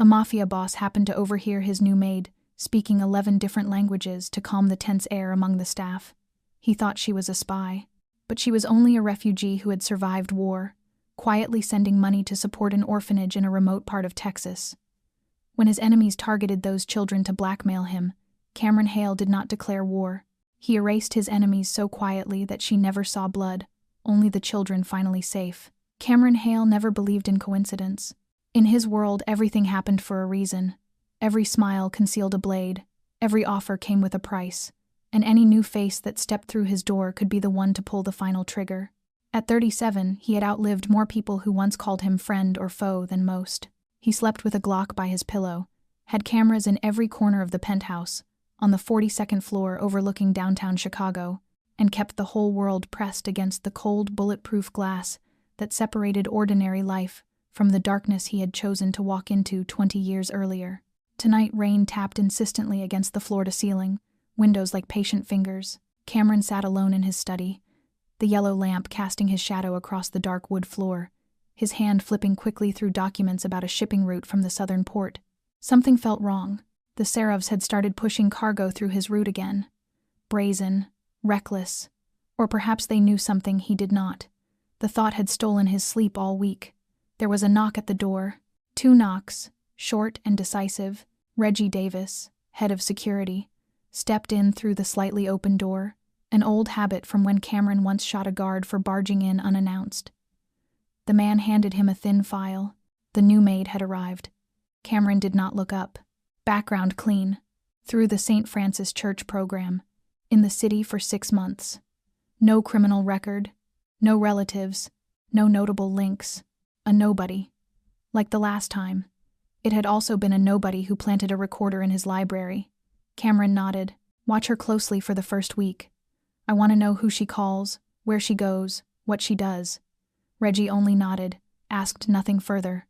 A Mafia boss happened to overhear his new maid speaking 11 different languages to calm the tense air among the staff. He thought she was a spy, but she was only a refugee who had survived war, quietly sending money to support an orphanage in a remote part of Texas. When his enemies targeted those children to blackmail him, Cameron Hale did not declare war. He erased his enemies so quietly that she never saw blood, only the children finally safe. Cameron Hale never believed in coincidence. In his world, everything happened for a reason. Every smile concealed a blade, every offer came with a price, and any new face that stepped through his door could be the one to pull the final trigger. At 37, he had outlived more people who once called him friend or foe than most. He slept with a Glock by his pillow, had cameras in every corner of the penthouse, on the 42nd floor overlooking downtown Chicago, and kept the whole world pressed against the cold, bulletproof glass that separated ordinary life from the darkness he had chosen to walk into 20 years earlier. Tonight, rain tapped insistently against the floor-to-ceiling, windows like patient fingers. Cameron sat alone in his study, the yellow lamp casting his shadow across the dark wood floor, his hand flipping quickly through documents about a shipping route from the southern port. Something felt wrong. The Serovs had started pushing cargo through his route again. Brazen, reckless, or perhaps they knew something he did not. The thought had stolen his sleep all week. There was a knock at the door. 2 knocks, short and decisive. Reggie Davis, head of security, stepped in through the slightly open door, an old habit from when Cameron once shot a guard for barging in unannounced. The man handed him a thin file. The new maid had arrived. Cameron did not look up. Background clean. Through the St. Francis Church program. In the city for 6 months. No criminal record. No relatives. No notable links. A nobody. Like the last time. It had also been a nobody who planted a recorder in his library. Cameron nodded. Watch her closely for the first week. I want to know who she calls, where she goes, what she does. Reggie only nodded, asked nothing further.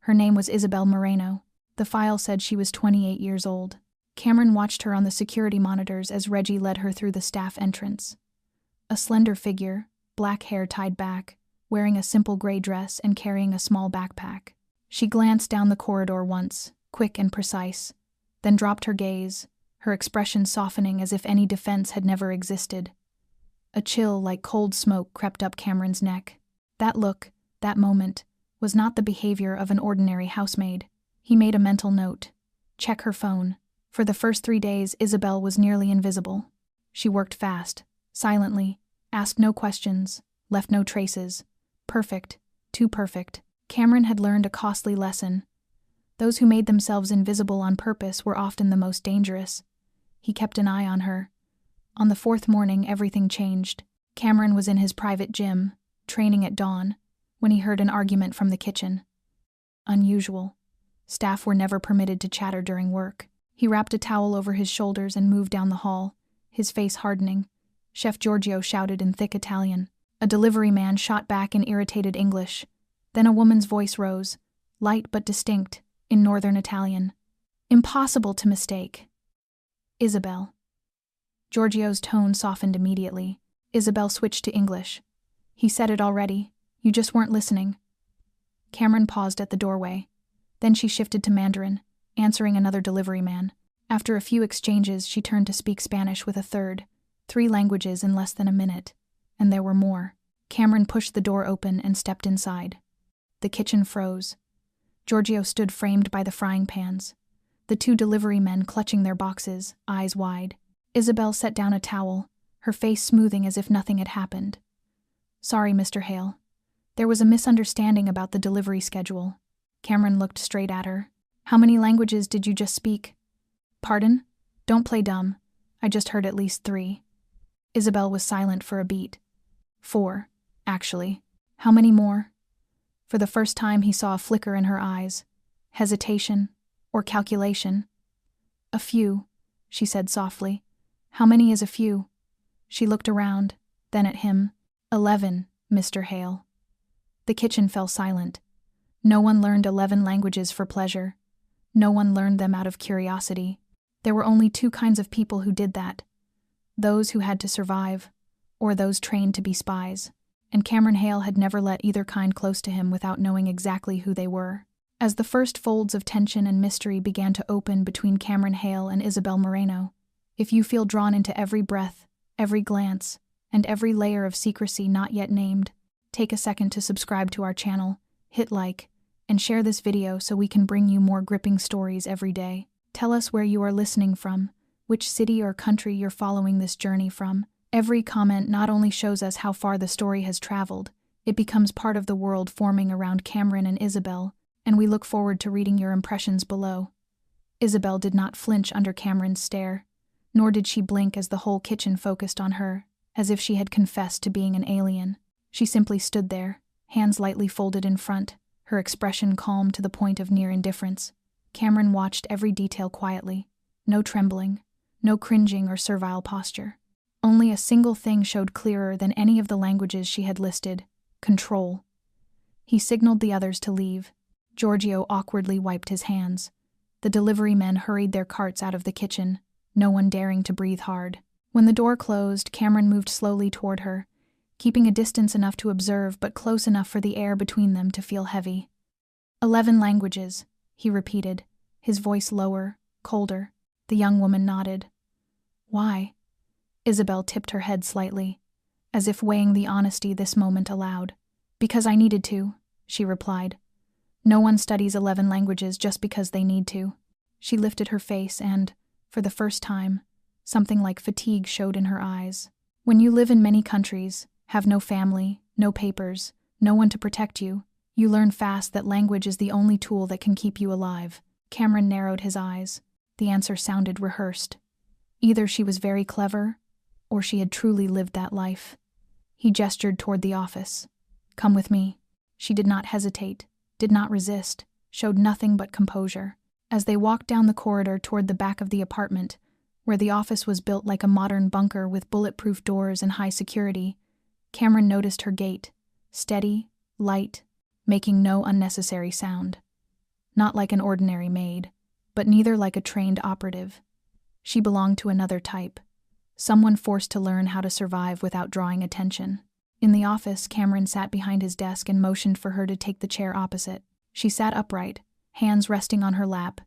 Her name was Isabel Moreno. The file said she was 28 years old. Cameron watched her on the security monitors as Reggie led her through the staff entrance. A slender figure, black hair tied back, wearing a simple gray dress and carrying a small backpack. She glanced down the corridor once, quick and precise, then dropped her gaze, her expression softening as if any defense had never existed. A chill like cold smoke crept up Cameron's neck. That look, that moment, was not the behavior of an ordinary housemaid. He made a mental note. Check her phone. For the first 3 days, Isabel was nearly invisible. She worked fast, silently, asked no questions, left no traces. Perfect, too perfect. Cameron had learned a costly lesson. Those who made themselves invisible on purpose were often the most dangerous. He kept an eye on her. On the 4th morning, everything changed. Cameron was in his private gym, training at dawn, when he heard an argument from the kitchen. Unusual. Staff were never permitted to chatter during work. He wrapped a towel over his shoulders and moved down the hall, his face hardening. Chef Giorgio shouted in thick Italian. A delivery man shot back in irritated English. Then a woman's voice rose, light but distinct, in northern Italian. Impossible to mistake. Isabel. Giorgio's tone softened immediately. Isabel switched to English. He said it already. You just weren't listening. Cameron paused at the doorway. Then she shifted to Mandarin, answering another delivery man. After a few exchanges, she turned to speak Spanish with a third. 3 languages in less than a minute. And there were more. Cameron pushed the door open and stepped inside. The kitchen froze. Giorgio stood framed by the frying pans. The 2 delivery men clutching their boxes, eyes wide. Isabel set down a towel, her face smoothing as if nothing had happened. Sorry, Mr. Hale. There was a misunderstanding about the delivery schedule. Cameron looked straight at her. How many languages did you just speak? Pardon? Don't play dumb. I just heard at least 3. Isabel was silent for a beat. 4, actually. How many more? For the first time he saw a flicker in her eyes. Hesitation, or calculation. A few, she said softly. How many is a few? She looked around, then at him. 11, Mr. Hale. The kitchen fell silent. No one learned 11 languages for pleasure. No one learned them out of curiosity. There were only 2 kinds of people who did that. Those who had to survive, or those trained to be spies. And Cameron Hale had never let either kind close to him without knowing exactly who they were. As the first folds of tension and mystery began to open between Cameron Hale and Isabel Moreno, if you feel drawn into every breath, every glance, and every layer of secrecy not yet named, take a second to subscribe to our channel, hit like, and share this video so we can bring you more gripping stories every day. Tell us where you are listening from, which city or country you're following this journey from. Every comment not only shows us how far the story has traveled, it becomes part of the world forming around Cameron and Isabel, and we look forward to reading your impressions below. Isabel did not flinch under Cameron's stare, nor did she blink as the whole kitchen focused on her, as if she had confessed to being an alien. She simply stood there, hands lightly folded in front, her expression calm to the point of near indifference. Cameron watched every detail quietly. No trembling, no cringing or servile posture. Only a single thing showed clearer than any of the languages she had listed: control. He signaled the others to leave. Giorgio awkwardly wiped his hands. The delivery men hurried their carts out of the kitchen, no one daring to breathe hard. When the door closed, Cameron moved slowly toward her, keeping a distance enough to observe but close enough for the air between them to feel heavy. 11 languages, he repeated, his voice lower, colder. The young woman nodded. Why? Isabel tipped her head slightly, as if weighing the honesty this moment allowed. Because I needed to, she replied. No one studies 11 languages just because they need to. She lifted her face and, for the first time, something like fatigue showed in her eyes. When you live in many countries, have no family, no papers, no one to protect you, you learn fast that language is the only tool that can keep you alive. Cameron narrowed his eyes. The answer sounded rehearsed. Either she was very clever, or she had truly lived that life. He gestured toward the office. Come with me. She did not hesitate, did not resist, showed nothing but composure. As they walked down the corridor toward the back of the apartment, where the office was built like a modern bunker with bulletproof doors and high security, Cameron noticed her gait, steady, light, making no unnecessary sound. Not like an ordinary maid, but neither like a trained operative. She belonged to another type, someone forced to learn how to survive without drawing attention. In the office, Cameron sat behind his desk and motioned for her to take the chair opposite. She sat upright, hands resting on her lap,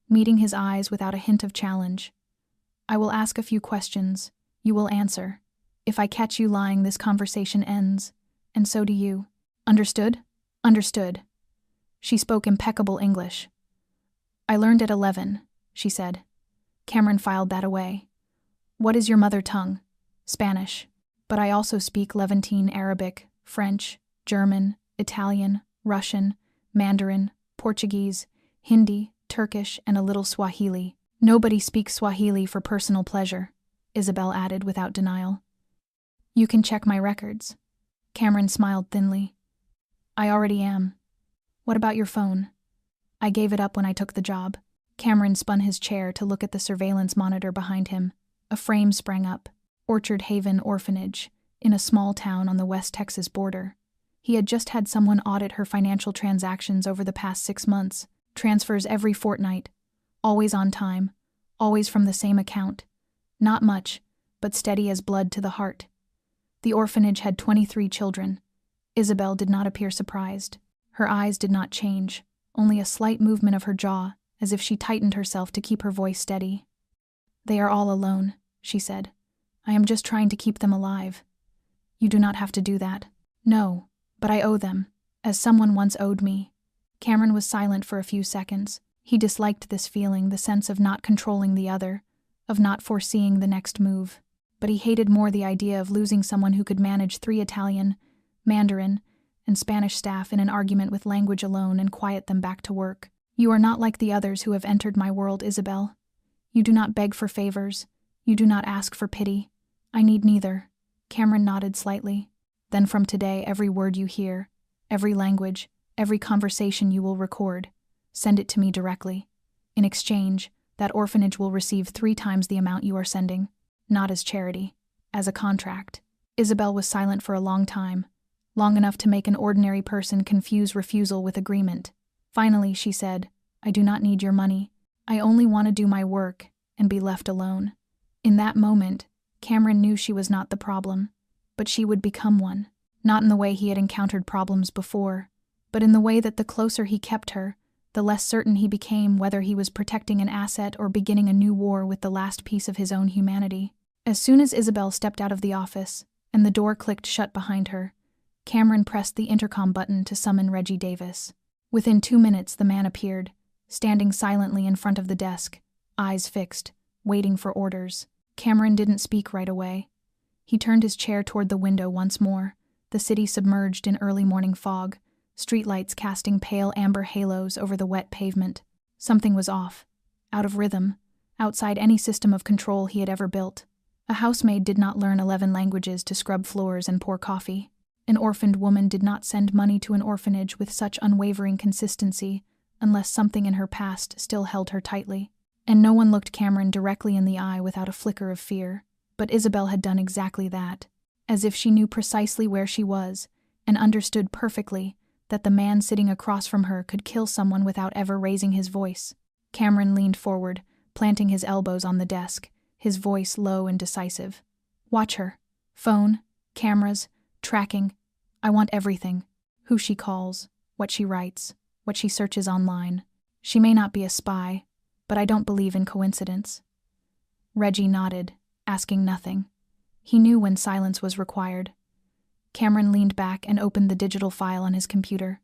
meeting his eyes without a hint of challenge. I will ask a few questions. You will answer. If I catch you lying, this conversation ends, and so do you. Understood? Understood. She spoke impeccable English. I learned at 11, she said. Cameron filed that away. What is your mother tongue? Spanish. But I also speak Levantine Arabic, French, German, Italian, Russian, Mandarin, Portuguese, Hindi, Turkish, and a little Swahili. Nobody speaks Swahili for personal pleasure, Isabel added without denial. You can check my records. Cameron smiled thinly. I already am. What about your phone? I gave it up when I took the job. Cameron spun his chair to look at the surveillance monitor behind him. A frame sprang up. Orchard Haven Orphanage, in a small town on the West Texas border. He had just had someone audit her financial transactions over the past 6 months. Transfers every fortnight. Always on time. Always from the same account. Not much, but steady as blood to the heart. The orphanage had 23 children. Isabel did not appear surprised. Her eyes did not change, only a slight movement of her jaw, as if she tightened herself to keep her voice steady. They are all alone, she said. I am just trying to keep them alive. You do not have to do that. No, but I owe them, as someone once owed me. Cameron was silent for a few seconds. He disliked this feeling, the sense of not controlling the other, of not foreseeing the next move. But he hated more the idea of losing someone who could manage 3 Italian, Mandarin, and Spanish staff in an argument with language alone and quiet them back to work. You are not like the others who have entered my world, Isabel. You do not beg for favors. You do not ask for pity. I need neither. Cameron nodded slightly. Then from today, every word you hear, every language, every conversation you will record, send it to me directly. In exchange, that orphanage will receive 3 times the amount you are sending. Not as charity, as a contract. Isabel was silent for a long time, long enough to make an ordinary person confuse refusal with agreement. Finally, she said, I do not need your money. I only want to do my work and be left alone. In that moment, Cameron knew she was not the problem, but she would become one. Not in the way he had encountered problems before, but in the way that the closer he kept her, the less certain he became whether he was protecting an asset or beginning a new war with the last piece of his own humanity. As soon as Isabel stepped out of the office, and the door clicked shut behind her, Cameron pressed the intercom button to summon Reggie Davis. Within 2 minutes, the man appeared, standing silently in front of the desk, eyes fixed, waiting for orders. Cameron didn't speak right away. He turned his chair toward the window once more, the city submerged in early morning fog, streetlights casting pale amber halos over the wet pavement. Something was off, out of rhythm, outside any system of control he had ever built. A housemaid did not learn 11 languages to scrub floors and pour coffee. An orphaned woman did not send money to an orphanage with such unwavering consistency unless something in her past still held her tightly. And no one looked Cameron directly in the eye without a flicker of fear. But Isabel had done exactly that, as if she knew precisely where she was and understood perfectly that the man sitting across from her could kill someone without ever raising his voice. Cameron leaned forward, planting his elbows on the desk, his voice low and decisive. "Watch her. Phone, cameras, tracking. I want everything. Who she calls, what she writes, what she searches online. She may not be a spy, but I don't believe in coincidence." Reggie nodded, asking nothing. He knew when silence was required. Cameron leaned back and opened the digital file on his computer.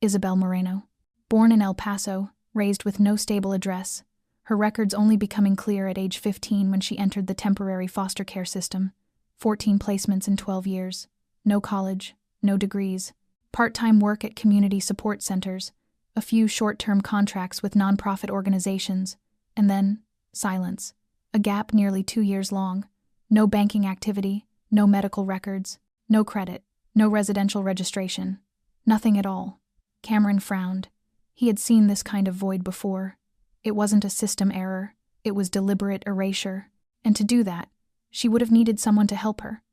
Isabel Moreno. Born in El Paso, raised with no stable address, her records only becoming clear at age 15 when she entered the temporary foster care system. 14 placements in 12 years. No college, no degrees. Part-time work at community support centers, a few short-term contracts with nonprofit organizations, and then silence. A gap nearly 2 years long. No banking activity, no medical records, no credit, no residential registration. Nothing at all. Cameron frowned. He had seen this kind of void before. It wasn't a system error, it was deliberate erasure. And to do that, she would have needed someone to help her.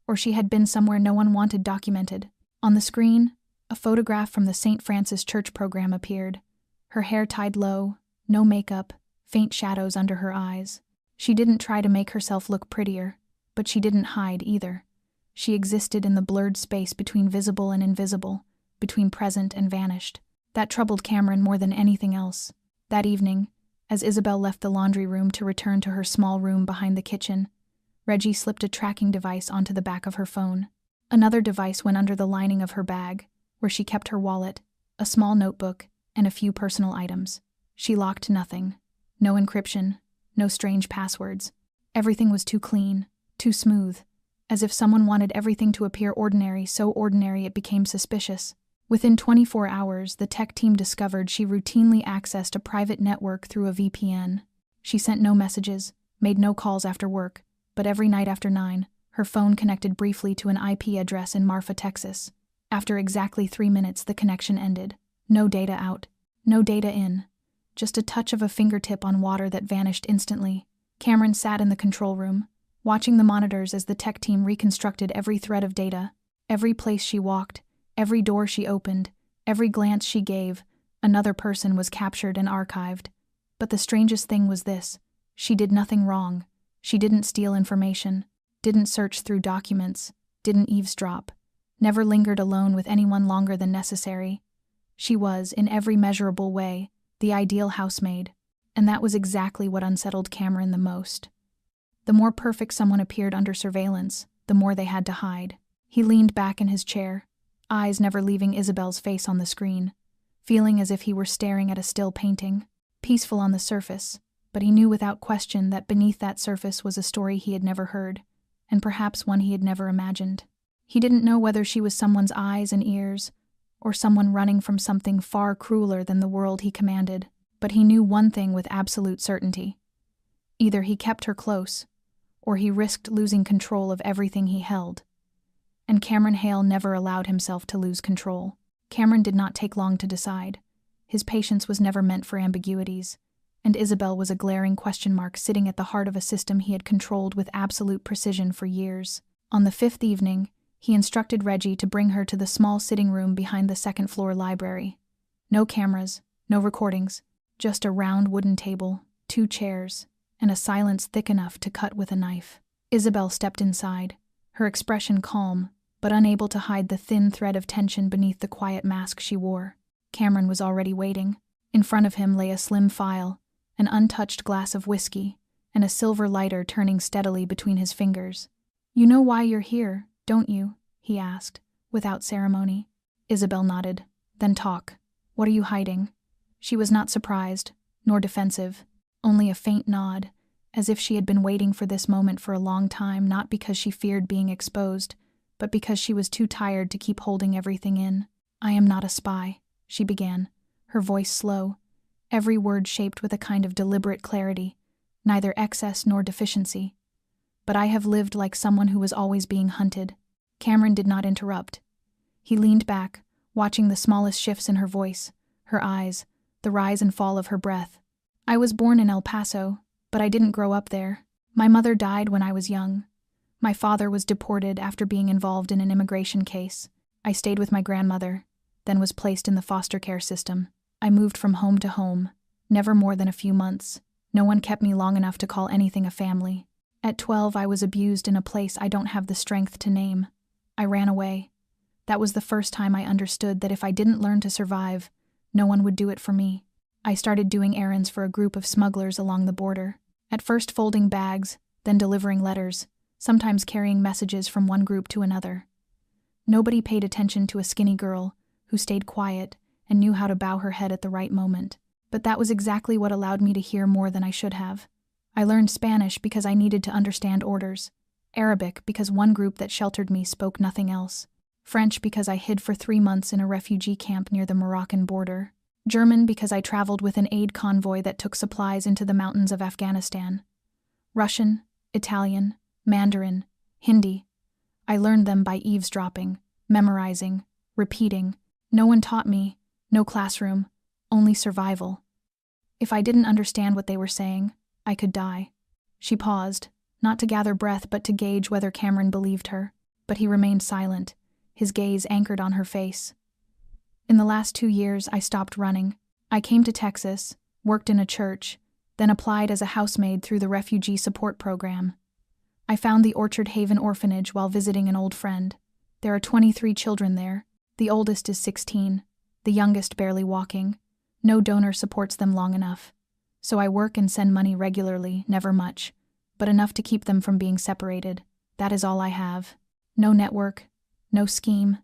Or she had been somewhere no one wanted documented. On the screen, a photograph from the St. Francis Church program appeared. Her hair tied low, no makeup, faint shadows under her eyes. She didn't try to make herself look prettier, but she didn't hide either. She existed in the blurred space between visible and invisible, between present and vanished. That troubled Cameron more than anything else. That evening, as Isabel left the laundry room to return to her small room behind the kitchen, Reggie slipped a tracking device onto the back of her phone. Another device went under the lining of her bag, where she kept her wallet, a small notebook, and a few personal items. She locked nothing. No encryption, no strange passwords. Everything was too clean, too smooth, as if someone wanted everything to appear ordinary, so ordinary it became suspicious. Within 24 hours, the tech team discovered she routinely accessed a private network through a VPN. She sent no messages, made no calls after work, but every night after 9, her phone connected briefly to an IP address in Mafia, Texas. After exactly 3 minutes, the connection ended. No data out, no data in. Just a touch of a fingertip on water that vanished instantly. Cameron sat in the control room, watching the monitors as the tech team reconstructed every thread of data. Every place she walked, every door she opened, every glance she gave, another person was captured and archived. But the strangest thing was this: she did nothing wrong. She didn't steal information, didn't search through documents, didn't eavesdrop, never lingered alone with anyone longer than necessary. She was, in every measurable way, the ideal housemaid, and that was exactly what unsettled Cameron the most. The more perfect someone appeared under surveillance, the more they had to hide. He leaned back in his chair, eyes never leaving Isabel's face on the screen, feeling as if he were staring at a still painting. Peaceful on the surface, but he knew without question that beneath that surface was a story he had never heard, and perhaps one he had never imagined. He didn't know whether she was someone's eyes and ears, or someone running from something far crueler than the world he commanded, but he knew one thing with absolute certainty. Either he kept her close, or he risked losing control of everything he held. And Cameron Hale never allowed himself to lose control. Cameron did not take long to decide. His patience was never meant for ambiguities, and Isabel was a glaring question mark sitting at the heart of a system he had controlled with absolute precision for years. On the 5th evening, he instructed Reggie to bring her to the small sitting room behind the second-floor library. No cameras, no recordings, just a round wooden table, 2 chairs, and a silence thick enough to cut with a knife. Isabel stepped inside, her expression calm, but unable to hide the thin thread of tension beneath the quiet mask she wore. Cameron was already waiting. In front of him lay a slim file, an untouched glass of whiskey, and a silver lighter turning steadily between his fingers. "You know why you're here, don't you?" he asked, without ceremony. Isabel nodded. "Then talk. What are you hiding?" She was not surprised, nor defensive, only a faint nod, as if she had been waiting for this moment for a long time, not because she feared being exposed, but because she was too tired to keep holding everything in. "I am not a spy," she began, her voice slow, every word shaped with a kind of deliberate clarity, neither excess nor deficiency. "But I have lived like someone who was always being hunted." Cameron did not interrupt. He leaned back, watching the smallest shifts in her voice, her eyes, the rise and fall of her breath. "I was born in El Paso, but I didn't grow up there. My mother died when I was young. My father was deported after being involved in an immigration case. I stayed with my grandmother, then was placed in the foster care system. I moved from home to home, never more than a few months. No one kept me long enough to call anything a family. At 12, I was abused in a place I don't have the strength to name. I ran away. That was the first time I understood that if I didn't learn to survive, no one would do it for me. I started doing errands for a group of smugglers along the border, at first folding bags, then delivering letters, sometimes carrying messages from one group to another. Nobody paid attention to a skinny girl who stayed quiet and knew how to bow her head at the right moment. But that was exactly what allowed me to hear more than I should have. I learned Spanish because I needed to understand orders, Arabic because one group that sheltered me spoke nothing else, French because I hid for 3 months in a refugee camp near the Moroccan border, German because I traveled with an aid convoy that took supplies into the mountains of Afghanistan, Russian, Italian, Mandarin, Hindi. I learned them by eavesdropping, memorizing, repeating. No one taught me, no classroom, only survival. If I didn't understand what they were saying, I could die. She paused, not to gather breath but to gauge whether Cameron believed her, but he remained silent, his gaze anchored on her face. "In the last 2 years, I stopped running. I came to Texas, worked in a church, then applied as a housemaid through the Refugee Support Program. I found the Orchard Haven Orphanage while visiting an old friend. There are 23 children there. The oldest is 16, the youngest barely walking. No donor supports them long enough. So I work and send money regularly, never much, but enough to keep them from being separated. That is all I have. No network, no scheme,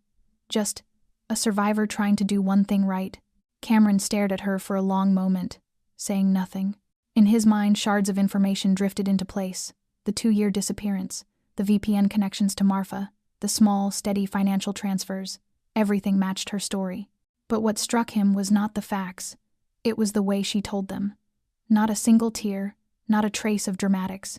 just a survivor trying to do one thing right." Cameron stared at her for a long moment, saying nothing. In his mind, shards of information drifted into place. The 2-year disappearance, the VPN connections to Mafia, the small, steady financial transfers. Everything matched her story. But what struck him was not the facts. It was the way she told them. Not a single tear, not a trace of dramatics.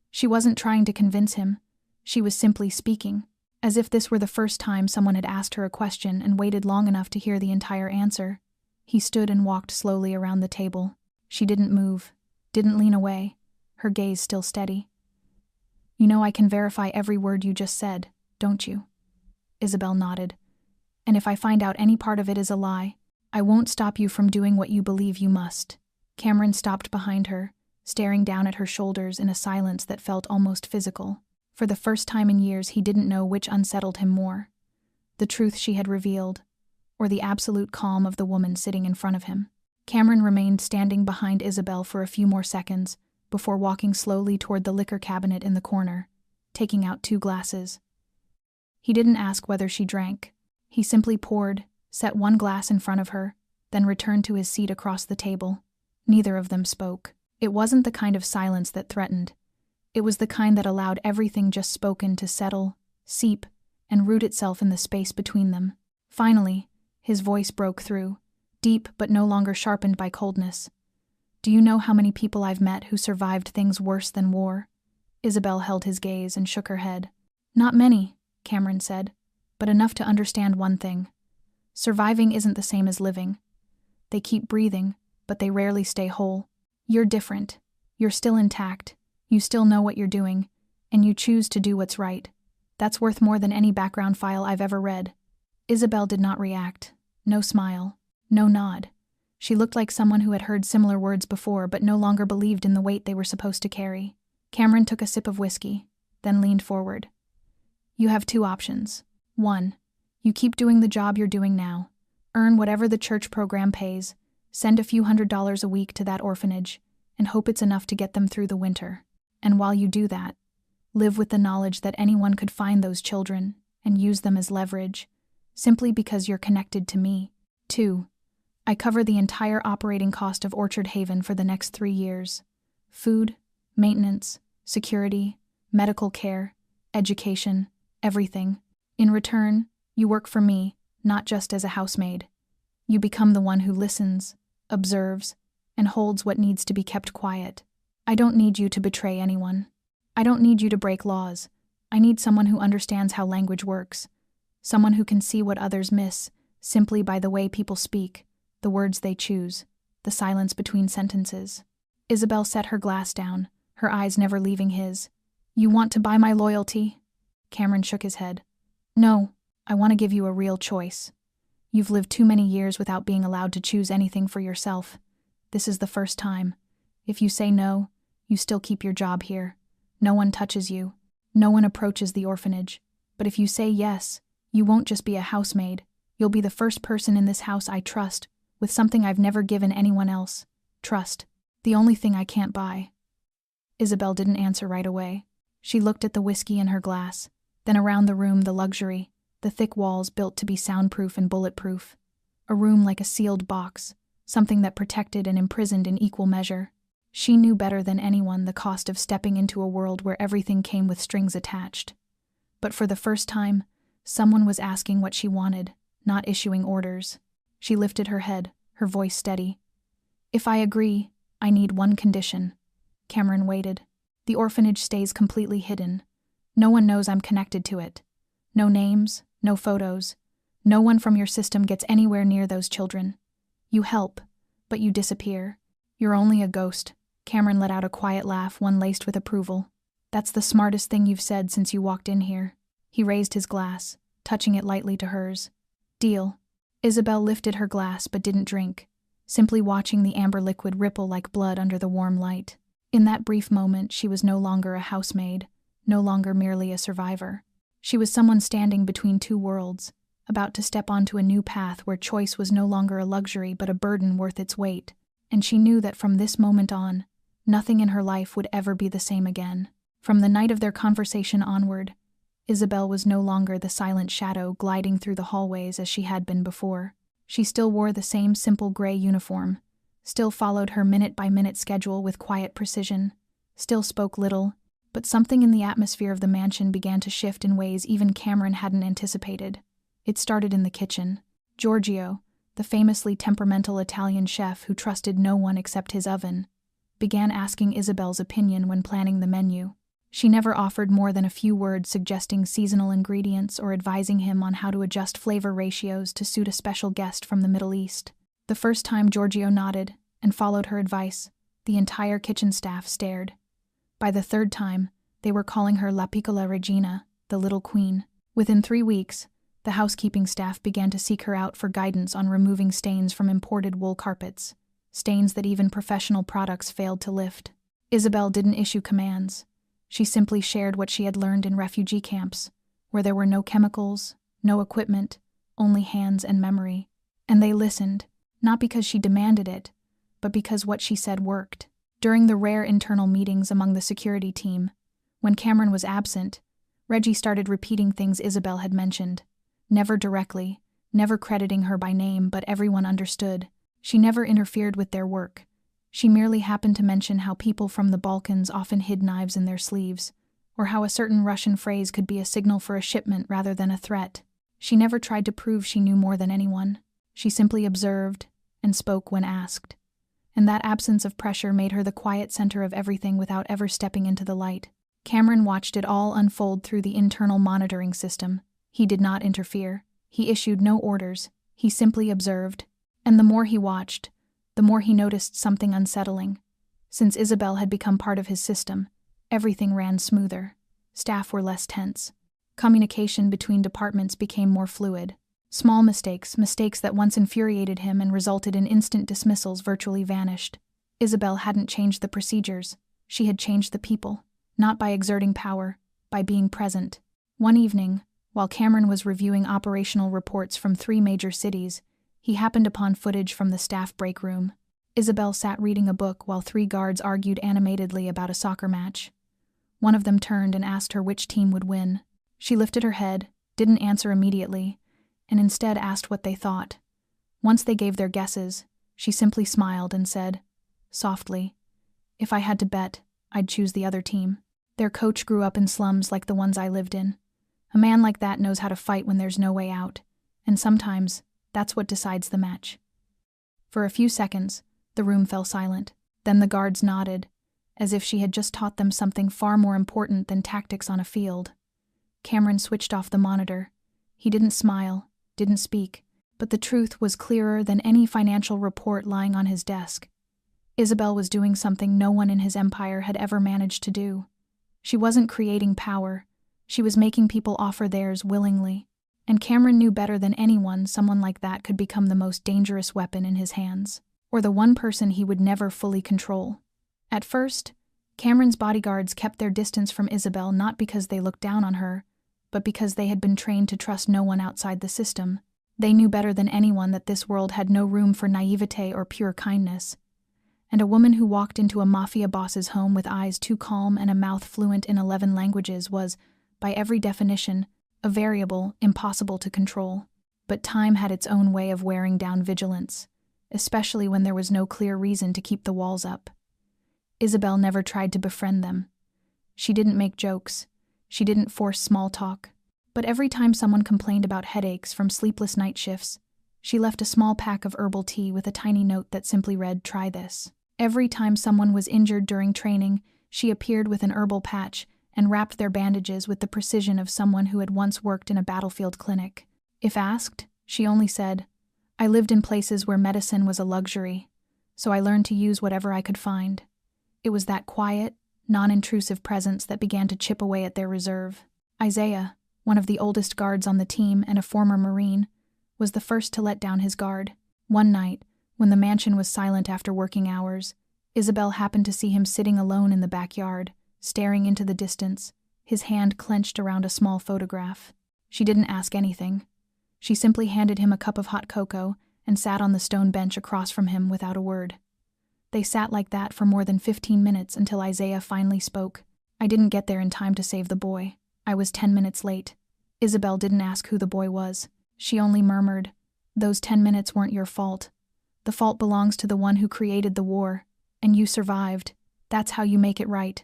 She wasn't trying to convince him. She was simply speaking, as if this were the first time someone had asked her a question and waited long enough to hear the entire answer. He stood and walked slowly around the table. She didn't move, didn't lean away, her gaze still steady. "You know I can verify every word you just said, don't you?" Isabel nodded. "And if I find out any part of it is a lie, I won't stop you from doing what you believe you must." Cameron stopped behind her, staring down at her shoulders in a silence that felt almost physical. For the first time in years, he didn't know which unsettled him more, the truth she had revealed, or the absolute calm of the woman sitting in front of him. Cameron remained standing behind Isabel for a few more seconds, before walking slowly toward the liquor cabinet in the corner, taking out 2 glasses. He didn't ask whether she drank. He simply poured, set 1 glass in front of her, then returned to his seat across the table. Neither of them spoke. It wasn't the kind of silence that threatened. It was the kind that allowed everything just spoken to settle, seep, and root itself in the space between them. Finally, his voice broke through, deep but no longer sharpened by coldness. "Do you know how many people I've met who survived things worse than war?" Isabel held his gaze and shook her head. "Not many," Cameron said, "but enough to understand one thing. Surviving isn't the same as living. They keep breathing, but they rarely stay whole. You're different. You're still intact. You still know what you're doing, and you choose to do what's right. That's worth more than any background file I've ever read." Isabel did not react. No smile. No nod. She looked like someone who had heard similar words before but no longer believed in the weight they were supposed to carry. Cameron took a sip of whiskey, then leaned forward. "You have 2 options. 1. You keep doing the job you're doing now. Earn whatever the church program pays, Send a few $100s a week to that orphanage and hope it's enough to get them through the winter. And while you do that, live with the knowledge that anyone could find those children and use them as leverage, simply because you're connected to me. 2. I cover the entire operating cost of Orchard Haven for the next 3 years. Food, maintenance, security, medical care, education, everything. In return, you work for me, not just as a housemaid. You become the one who listens, observes, and holds what needs to be kept quiet. I don't need you to betray anyone. I don't need you to break laws. I need someone who understands how language works. Someone who can see what others miss simply by the way people speak, the words they choose, the silence between sentences. Isabel set her glass down, her eyes never leaving his. You want to buy my loyalty? Cameron shook his head. No, I want to give you a real choice. You've lived too many years without being allowed to choose anything for yourself. This is the first time. If you say no, you still keep your job here. No one touches you. No one approaches the orphanage. But if you say yes, you won't just be a housemaid. You'll be the first person in this house I trust, with something I've never given anyone else. Trust. The only thing I can't buy. Isabel didn't answer right away. She looked at the whiskey in her glass, then around the room, the luxury, the thick walls built to be soundproof and bulletproof. A room like a sealed box, something that protected and imprisoned in equal measure. She knew better than anyone the cost of stepping into a world where everything came with strings attached. But for the first time, someone was asking what she wanted, not issuing orders. She lifted her head, her voice steady. If I agree, I need one condition. Cameron waited. The orphanage stays completely hidden. No one knows I'm connected to it. No names, no photos. No one from your system gets anywhere near those children. You help, but you disappear. You're only a ghost. Cameron let out a quiet laugh, one laced with approval. That's the smartest thing you've said since you walked in here. He raised his glass, touching it lightly to hers. Deal. Isabel lifted her glass but didn't drink, simply watching the amber liquid ripple like blood under the warm light. In that brief moment, she was no longer a housemaid, no longer merely a survivor. She was someone standing between two worlds, about to step onto a new path where choice was no longer a luxury but a burden worth its weight. And she knew that from this moment on, nothing in her life would ever be the same again. From the night of their conversation onward, Isabel was no longer the silent shadow gliding through the hallways as she had been before. She still wore the same simple gray uniform, still followed her minute-by-minute schedule with quiet precision, still spoke little, but something in the atmosphere of the mansion began to shift in ways even Cameron hadn't anticipated. It started in the kitchen. Giorgio, the famously temperamental Italian chef who trusted no one except his oven, began asking Isabel's opinion when planning the menu. She never offered more than a few words suggesting seasonal ingredients or advising him on how to adjust flavor ratios to suit a special guest from the Middle East. The first time Giorgio nodded and followed her advice, the entire kitchen staff stared. By the third time, they were calling her La Piccola Regina, the Little Queen. Within 3 weeks, the housekeeping staff began to seek her out for guidance on removing stains from imported wool carpets, stains that even professional products failed to lift. Isabel didn't issue commands. She simply shared what she had learned in refugee camps, where there were no chemicals, no equipment, only hands and memory. And they listened, not because she demanded it, but because what she said worked. During the rare internal meetings among the security team, when Cameron was absent, Reggie started repeating things Isabel had mentioned. Never directly, never crediting her by name, but everyone understood. She never interfered with their work. She merely happened to mention how people from the Balkans often hid knives in their sleeves, or how a certain Russian phrase could be a signal for a shipment rather than a threat. She never tried to prove she knew more than anyone. She simply observed and spoke when asked. And that absence of pressure made her the quiet center of everything without ever stepping into the light. Cameron watched it all unfold through the internal monitoring system. He did not interfere. He issued no orders. He simply observed. And the more he watched, the more he noticed something unsettling. Since Isabel had become part of his system, everything ran smoother. Staff were less tense. Communication between departments became more fluid. Small mistakes that once infuriated him and resulted in instant dismissals, virtually vanished. Isabel hadn't changed the procedures. She had changed the people, not by exerting power, by being present. One evening, while Cameron was reviewing operational reports from 3 major cities, he He happened upon footage from the staff break room. Isabel sat reading a book while 3 guards argued animatedly about a soccer match. One of them turned and asked her which team would win. She lifted her head, didn't answer immediately, and instead asked what they thought. Once they gave their guesses, she simply smiled and said, softly, "If I had to bet, I'd choose the other team. Their coach grew up in slums like the ones I lived in. A man like that knows how to fight when there's no way out, and sometimes that's what decides the match." For a few seconds, the room fell silent. Then the guards nodded, as if she had just taught them something far more important than tactics on a field. Cameron switched off the monitor. He didn't smile, didn't speak, but the truth was clearer than any financial report lying on his desk. Isabel was doing something no one in his empire had ever managed to do. She wasn't creating power. She was making people offer theirs willingly. And Cameron knew better than anyone someone like that could become the most dangerous weapon in his hands, or the one person he would never fully control. At first, Cameron's bodyguards kept their distance from Isabel not because they looked down on her, but because they had been trained to trust no one outside the system. They knew better than anyone that this world had no room for naivete or pure kindness. And a woman who walked into a Mafia boss's home with eyes too calm and a mouth fluent in 11 languages was, by every definition, a variable impossible to control. But time had its own way of wearing down vigilance, especially when there was no clear reason to keep the walls up. Isabel never tried to befriend them. She didn't make jokes. She didn't force small talk. But every time someone complained about headaches from sleepless night shifts, she left a small pack of herbal tea with a tiny note that simply read, "Try this." Every time someone was injured during training, she appeared with an herbal patch and wrapped their bandages with the precision of someone who had once worked in a battlefield clinic. If asked, she only said, "I lived in places where medicine was a luxury, so I learned to use whatever I could find." It was that quiet, non-intrusive presence that began to chip away at their reserve. Isaiah, one of the oldest guards on the team and a former Marine, was the first to let down his guard. One night, when the mansion was silent after working hours, Isabel happened to see him sitting alone in the backyard, staring into the distance, his hand clenched around a small photograph. She didn't ask anything. She simply handed him a cup of hot cocoa and sat on the stone bench across from him without a word. They sat like that for more than 15 minutes until Isaiah finally spoke. "I didn't get there in time to save the boy. I was 10 minutes late." Isabel didn't ask who the boy was. She only murmured, "Those 10 minutes weren't your fault. The fault belongs to the one who created the war, and you survived. That's how you make it right."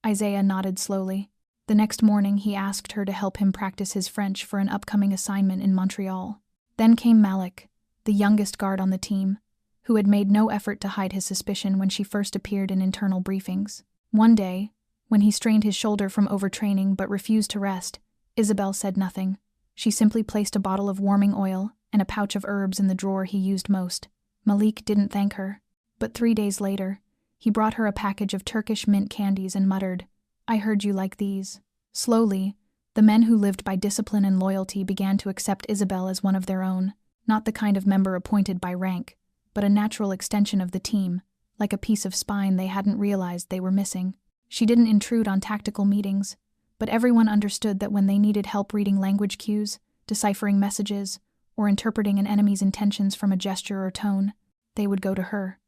Isaiah nodded slowly. The next morning, he asked her to help him practice his French for an upcoming assignment in Montreal. Then came Malik, the youngest guard on the team, who had made no effort to hide his suspicion when she first appeared in internal briefings. One day, when he strained his shoulder from overtraining but refused to rest, Isabel said nothing. She simply placed a bottle of warming oil and a pouch of herbs in the drawer he used most. Malik didn't thank her, but 3 days later, he brought her a package of Turkish mint candies and muttered, "I heard you like these." Slowly, the men who lived by discipline and loyalty began to accept Isabel as one of their own, not the kind of member appointed by rank, but a natural extension of the team, like a piece of spine they hadn't realized they were missing. She didn't intrude on tactical meetings, but everyone understood that when they needed help reading language cues, deciphering messages, or interpreting an enemy's intentions from a gesture or tone, they would go to her.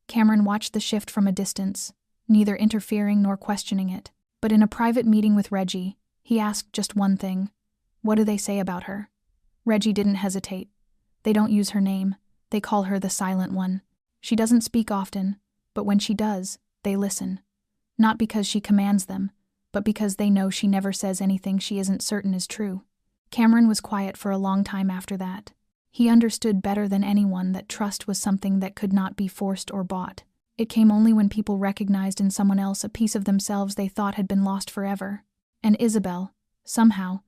Cameron watched the shift from a distance, neither interfering nor questioning it. But in a private meeting with Reggie, he asked just one thing: "What do they say about her?" Reggie didn't hesitate. "They don't use her name. They call her the Silent One. She doesn't speak often, but when she does, they listen. Not because she commands them, but because they know she never says anything she isn't certain is true." Cameron was quiet for a long time after that. He understood better than anyone that trust was something that could not be forced or bought. It came only when people recognized in someone else a piece of themselves they thought had been lost forever. And Isabel, somehow,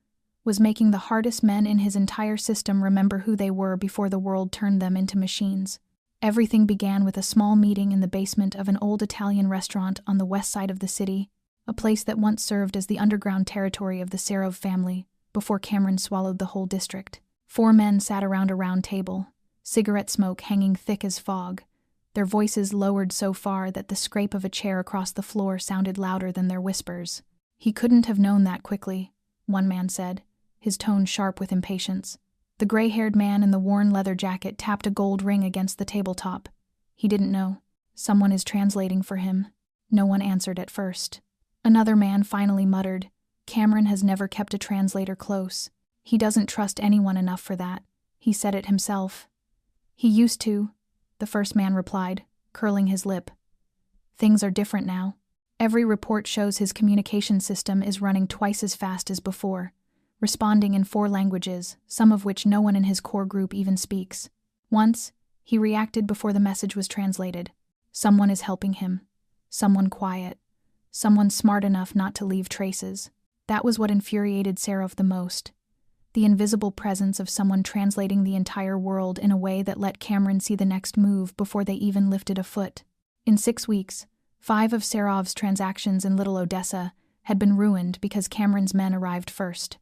was making the hardest men in his entire system remember who they were before the world turned them into machines. Everything began with a small meeting in the basement of an old Italian restaurant on the west side of the city, a place that once served as the underground territory of the Serov family, before Cameron swallowed the whole district. 4 men sat around a round table, cigarette smoke hanging thick as fog, their voices lowered so far that the scrape of a chair across the floor sounded louder than their whispers. "He couldn't have known that quickly," one man said, his tone sharp with impatience. The gray-haired man in the worn leather jacket tapped a gold ring against the tabletop. He didn't know. Someone is translating for him. No one answered at first. Another man finally muttered, Cameron has never kept a translator close. He doesn't trust anyone enough for that. He said it himself. He used to, the first man replied, curling his lip. Things are different now. Every report shows his communication system is running twice as fast as before, responding in 4 languages, some of which no one in his core group even speaks. Once, he reacted before the message was translated. Someone is helping him. Someone quiet. Someone smart enough not to leave traces. That was what infuriated Seraph the most. The invisible presence of someone translating the entire world in a way that let Cameron see the next move before they even lifted a foot. In 6 weeks, 5 of Seraph's transactions in Little Odessa had been ruined because Cameron's men arrived first.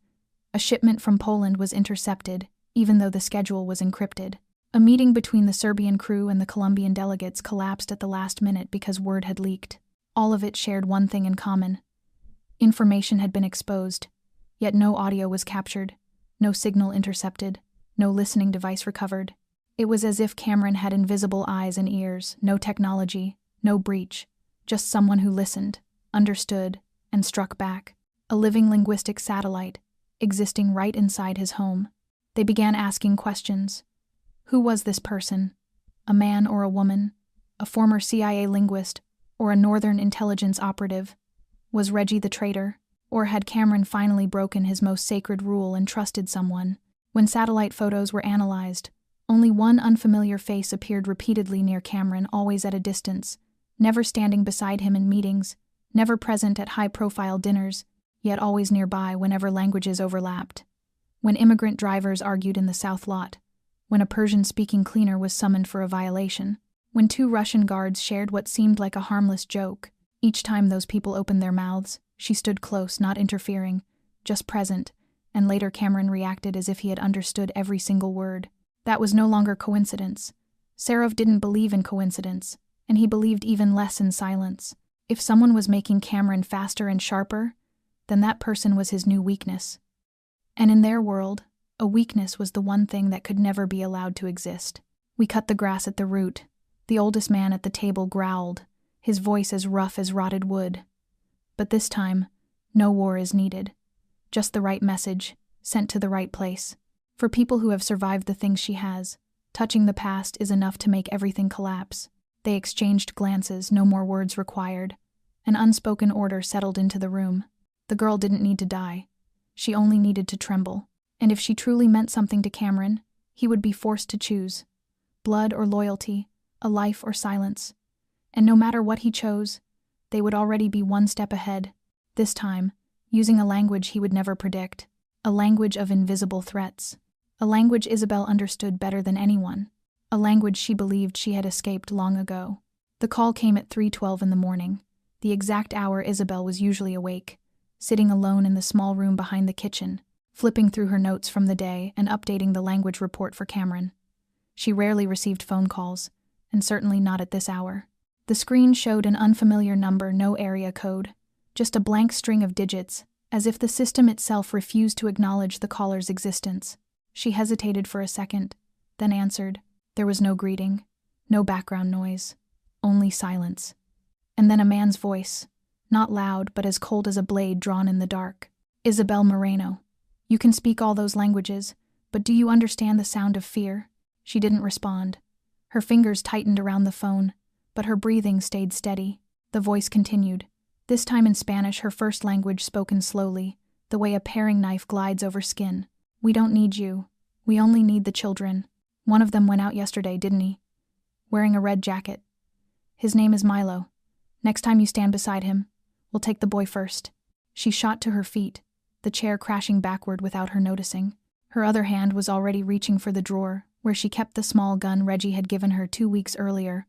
A shipment from Poland was intercepted, even though the schedule was encrypted. A meeting between the Serbian crew and the Colombian delegates collapsed at the last minute because word had leaked. All of it shared one thing in common. Information had been exposed, yet no audio was captured, no signal intercepted, no listening device recovered. It was as if Cameron had invisible eyes and ears, no technology, no breach, just someone who listened, understood, and struck back. A living linguistic satellite, existing right inside his home. They began asking questions. Who was this person? A man or a woman? A former CIA linguist? Or a Northern intelligence operative? Was Reggie the traitor? Or had Cameron finally broken his most sacred rule and trusted someone? When satellite photos were analyzed, only one unfamiliar face appeared repeatedly near Cameron, always at a distance, never standing beside him in meetings, never present at high-profile dinners, yet always nearby whenever languages overlapped. When immigrant drivers argued in the South Lot, when a Persian-speaking cleaner was summoned for a violation, when 2 Russian guards shared what seemed like a harmless joke, each time those people opened their mouths, she stood close, not interfering, just present, and later Cameron reacted as if he had understood every single word. That was no longer coincidence. Seraph didn't believe in coincidence, and he believed even less in silence. If someone was making Cameron faster and sharper, then that person was his new weakness. And in their world, a weakness was the one thing that could never be allowed to exist. We cut the grass at the root. The oldest man at the table growled, his voice as rough as rotted wood. But this time, no war is needed. Just the right message, sent to the right place. For people who have survived the things she has, touching the past is enough to make everything collapse. They exchanged glances, no more words required. An unspoken order settled into the room. The girl didn't need to die. She only needed to tremble. And if she truly meant something to Cameron, he would be forced to choose. Blood or loyalty, a life or silence. And no matter what he chose, they would already be one step ahead. This time, using a language he would never predict. A language of invisible threats. A language Isabel understood better than anyone. A language she believed she had escaped long ago. The call came at 3:12 in the morning, the exact hour Isabel was usually awake, sitting alone in the small room behind the kitchen, flipping through her notes from the day and updating the language report for Cameron. She rarely received phone calls, and certainly not at this hour. The screen showed an unfamiliar number, no area code, just a blank string of digits, as if the system itself refused to acknowledge the caller's existence. She hesitated for a second, then answered. There was no greeting, no background noise, only silence. And then a man's voice, not loud but as cold as a blade drawn in the dark. Isabel Moreno. You can speak all those languages, but do you understand the sound of fear? She didn't respond. Her fingers tightened around the phone, but her breathing stayed steady. The voice continued, this time in Spanish, her first language, spoken slowly, the way a paring knife glides over skin. We don't need you. We only need the children. One of them went out yesterday, didn't he? Wearing a red jacket. His name is Milo. Next time you stand beside him, we'll take the boy first. She shot to her feet, the chair crashing backward without her noticing. Her other hand was already reaching for the drawer, where she kept the small gun Reggie had given her 2 weeks earlier,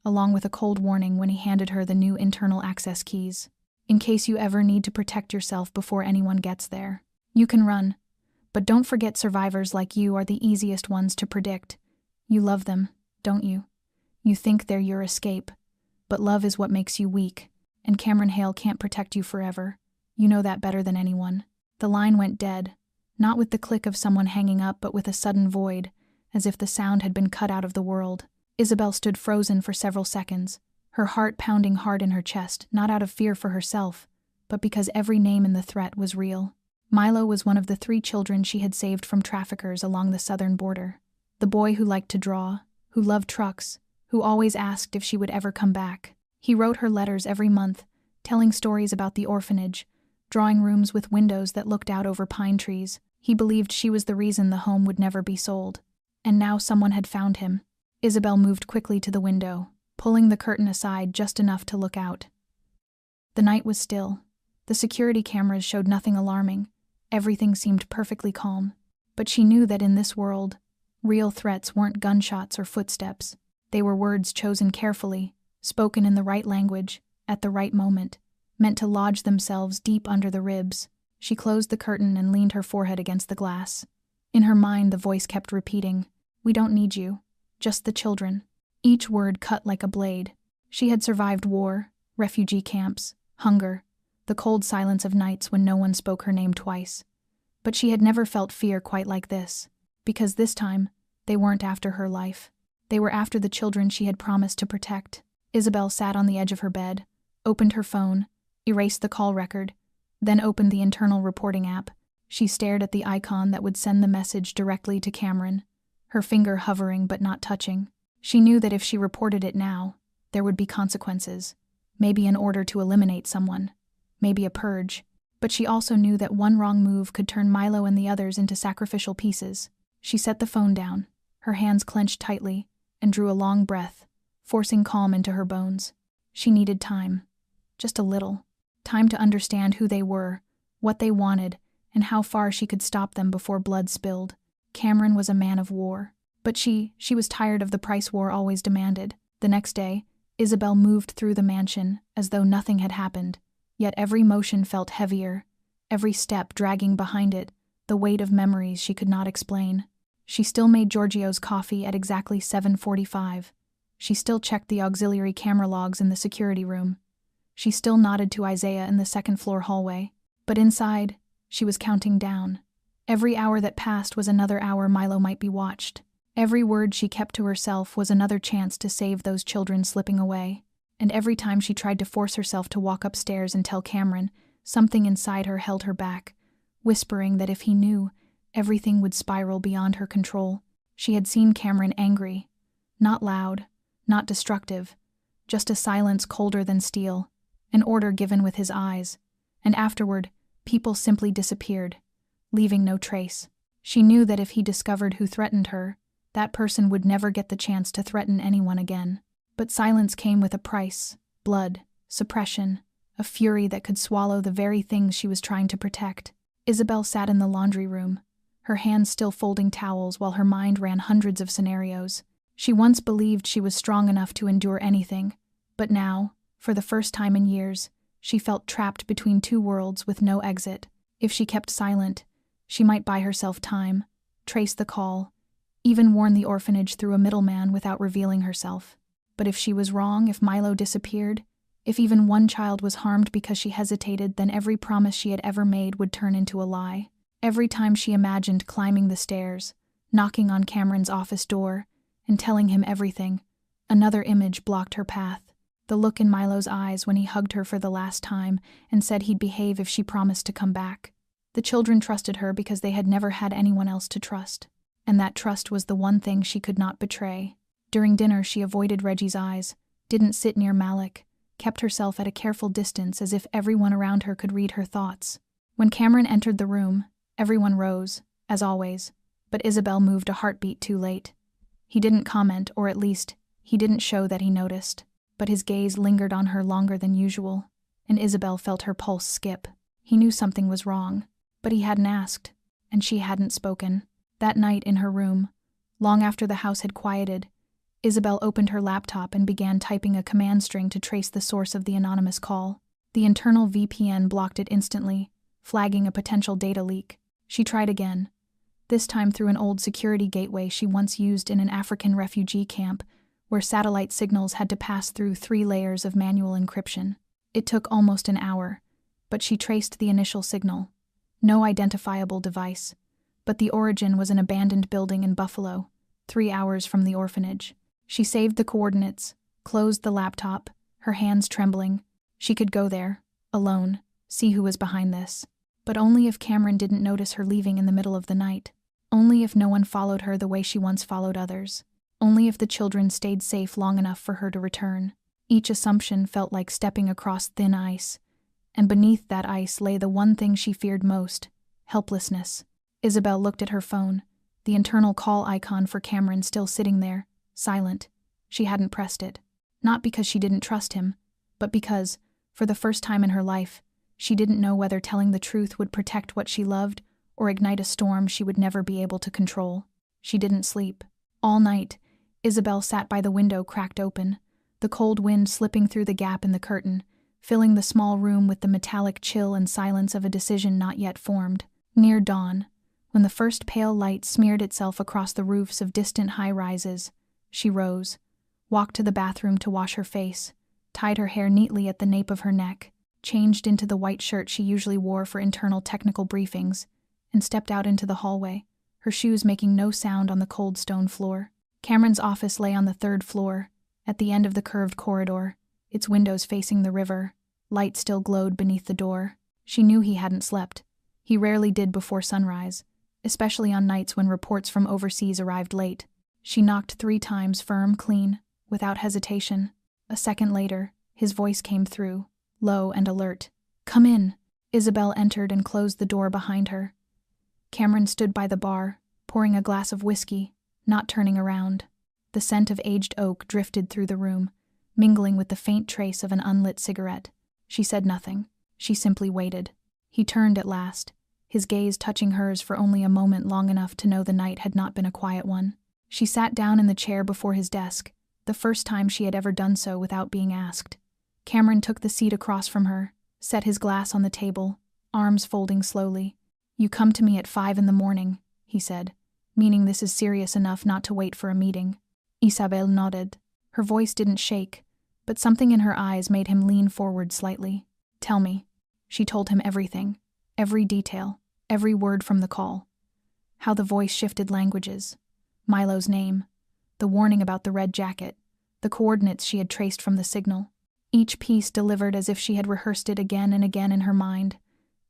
along with a cold warning when he handed her the new internal access keys. In case you ever need to protect yourself before anyone gets there. You can run, but don't forget survivors like you are the easiest ones to predict. You love them, don't you? You think they're your escape, but love is what makes you weak, and Cameron Hale can't protect you forever. You know that better than anyone. The line went dead. Not with the click of someone hanging up, but with a sudden void, as if the sound had been cut out of the world. Isabel stood frozen for several seconds, her heart pounding hard in her chest, not out of fear for herself, but because every name in the threat was real. Milo was one of the 3 children she had saved from traffickers along the southern border. The boy who liked to draw, who loved trucks, who always asked if she would ever come back. He wrote her letters every month, telling stories about the orphanage, drawing rooms with windows that looked out over pine trees. He believed she was the reason the home would never be sold. And now someone had found him. Isabel moved quickly to the window, pulling the curtain aside just enough to look out. The night was still. The security cameras showed nothing alarming. Everything seemed perfectly calm. But she knew that in this world, real threats weren't gunshots or footsteps. They were words chosen carefully, spoken in the right language, at the right moment, meant to lodge themselves deep under the ribs. She closed the curtain and leaned her forehead against the glass. In her mind, the voice kept repeating, "We don't need you, just the children." Each word cut like a blade. She had survived war, refugee camps, hunger, the cold silence of nights when no one spoke her name twice. But she had never felt fear quite like this, because this time, they weren't after her life. They were after the children she had promised to protect. Isabel sat on the edge of her bed, opened her phone, erased the call record, then opened the internal reporting app. She stared at the icon that would send the message directly to Cameron, her finger hovering but not touching. She knew that if she reported it now, there would be consequences, maybe an order to eliminate someone, maybe a purge. But she also knew that one wrong move could turn Milo and the others into sacrificial pieces. She set the phone down, her hands clenched tightly, and drew a long breath, forcing calm into her bones. She needed time. Just a little. Time to understand who they were, what they wanted, and how far she could stop them before blood spilled. Cameron was a man of war. But she was tired of the price war always demanded. The next day, Isabel moved through the mansion as though nothing had happened. Yet every motion felt heavier, every step dragging behind it, the weight of memories she could not explain. She still made Giorgio's coffee at exactly 7:45. She still checked the auxiliary camera logs in the security room. She still nodded to Isaiah in the second-floor hallway. But inside, she was counting down. Every hour that passed was another hour Milo might be watched. Every word she kept to herself was another chance to save those children slipping away. And every time she tried to force herself to walk upstairs and tell Cameron, something inside her held her back, whispering that if he knew, everything would spiral beyond her control. She had seen Cameron angry. Not loud, not destructive, just a silence colder than steel, an order given with his eyes. And afterward, people simply disappeared, leaving no trace. She knew that if he discovered who threatened her, that person would never get the chance to threaten anyone again. But silence came with a price: blood, suppression, a fury that could swallow the very things she was trying to protect. Isabel sat in the laundry room, her hands still folding towels while her mind ran hundreds of scenarios. She once believed she was strong enough to endure anything, but now, for the first time in years, she felt trapped between 2 worlds with no exit. If she kept silent, she might buy herself time, trace the call, even warn the orphanage through a middleman without revealing herself. But if she was wrong, if Milo disappeared, if even one child was harmed because she hesitated, then every promise she had ever made would turn into a lie. Every time she imagined climbing the stairs, knocking on Cameron's office door, and telling him everything, another image blocked her path. The look in Milo's eyes when he hugged her for the last time and said he'd behave if she promised to come back. The children trusted her because they had never had anyone else to trust. And that trust was the one thing she could not betray. During dinner, she avoided Reggie's eyes, didn't sit near Malik, kept herself at a careful distance as if everyone around her could read her thoughts. When Cameron entered the room, everyone rose, as always, but Isabel moved a heartbeat too late. He didn't comment, or at least, he didn't show that he noticed, but his gaze lingered on her longer than usual, and Isabel felt her pulse skip. He knew something was wrong, but he hadn't asked, and she hadn't spoken. That night in her room, long after the house had quieted, Isabel opened her laptop and began typing a command string to trace the source of the anonymous call. The internal VPN blocked it instantly, flagging a potential data leak. She tried again, this time through an old security gateway she once used in an African refugee camp, where satellite signals had to pass through 3 layers of manual encryption. It took almost an hour, but she traced the initial signal. No identifiable device, but the origin was an abandoned building in Buffalo, 3 hours from the orphanage. She saved the coordinates, closed the laptop, her hands trembling. She could go there, alone, see who was behind this. But only if Cameron didn't notice her leaving in the middle of the night. Only if no one followed her the way she once followed others. Only if the children stayed safe long enough for her to return. Each assumption felt like stepping across thin ice. And beneath that ice lay the one thing she feared most: helplessness. Isabel looked at her phone, the internal call icon for Cameron still sitting there, silent. She hadn't pressed it. Not because she didn't trust him, but because, for the first time in her life, she didn't know whether telling the truth would protect what she loved or ignite a storm she would never be able to control. She didn't sleep. All night, Isabel sat by the window cracked open, the cold wind slipping through the gap in the curtain, filling the small room with the metallic chill and silence of a decision not yet formed. Near dawn, when the first pale light smeared itself across the roofs of distant high-rises, she rose, walked to the bathroom to wash her face, tied her hair neatly at the nape of her neck, changed into the white shirt she usually wore for internal technical briefings, and stepped out into the hallway, her shoes making no sound on the cold stone floor. Cameron's office lay on the 3rd floor, at the end of the curved corridor, its windows facing the river. Light still glowed beneath the door. She knew he hadn't slept. He rarely did before sunrise, especially on nights when reports from overseas arrived late. She knocked 3 times, firm, clean, without hesitation. A second later, his voice came through, low and alert. "Come in." Isabel entered and closed the door behind her. Cameron stood by the bar, pouring a glass of whiskey, not turning around. The scent of aged oak drifted through the room, mingling with the faint trace of an unlit cigarette. She said nothing. She simply waited. He turned at last, his gaze touching hers for only a moment long enough to know the night had not been a quiet one. She sat down in the chair before his desk, the first time she had ever done so without being asked. Cameron took the seat across from her, set his glass on the table, arms folding slowly. "You come to me at 5 in the morning, he said, meaning this is serious enough not to wait for a meeting. Isabel nodded. Her voice didn't shake, but something in her eyes made him lean forward slightly. "Tell me." She told him everything, every detail, every word from the call. How the voice shifted languages. Milo's name, the warning about the red jacket, the coordinates she had traced from the signal. Each piece delivered as if she had rehearsed it again and again in her mind.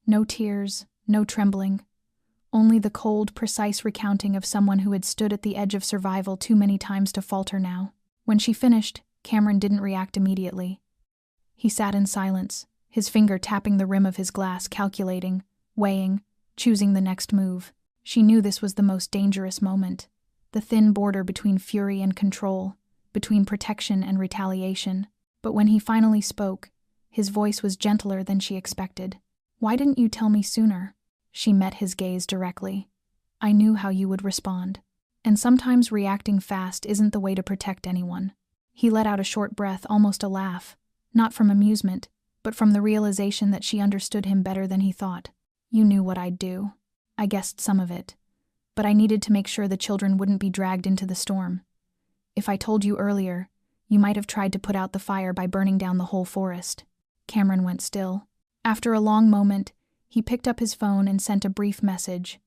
No tears, no trembling. Only the cold, precise recounting of someone who had stood at the edge of survival too many times to falter now. When she finished, Cameron didn't react immediately. He sat in silence, his finger tapping the rim of his glass, calculating, weighing, choosing the next move. She knew this was the most dangerous moment, the thin border between fury and control, between protection and retaliation. But when he finally spoke, his voice was gentler than she expected. "Why didn't you tell me sooner?" She met his gaze directly. "I knew how you would respond. And sometimes reacting fast isn't the way to protect anyone." He let out a short breath, almost a laugh, not from amusement, but from the realization that she understood him better than he thought. "You knew what I'd do. I guessed some of it. But I needed to make sure the children wouldn't be dragged into the storm. If I told you earlier, you might have tried to put out the fire by burning down the whole forest." Cameron went still. After a long moment, he picked up his phone and sent a brief message.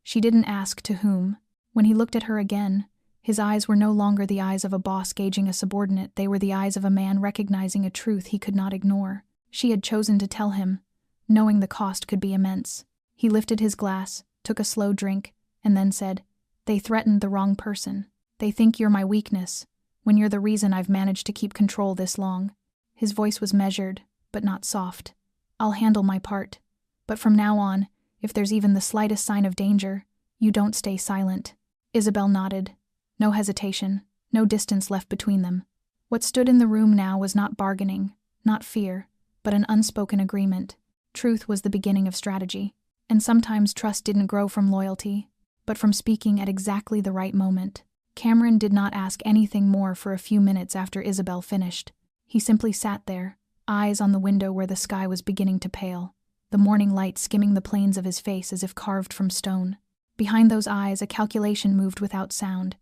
She didn't ask to whom. When he looked at her again, his eyes were no longer the eyes of a boss gauging a subordinate. They were the eyes of a man recognizing a truth he could not ignore. She had chosen to tell him, knowing the cost could be immense. He lifted his glass, took a slow drink, and then said, "They threatened the wrong person. They think you're my weakness, when you're the reason I've managed to keep control this long." His voice was measured, but not soft. "I'll handle my part. But from now on, if there's even the slightest sign of danger, you don't stay silent." Isabel nodded. No hesitation, no distance left between them. What stood in the room now was not bargaining, not fear, but an unspoken agreement. Truth was the beginning of strategy, and sometimes trust didn't grow from loyalty, but from speaking at exactly the right moment. Cameron did not ask anything more for a few minutes after Isabel finished. He simply sat there, eyes on the window where the sky was beginning to pale, the morning light skimming the planes of his face as if carved from stone. Behind those eyes, a calculation moved without sound,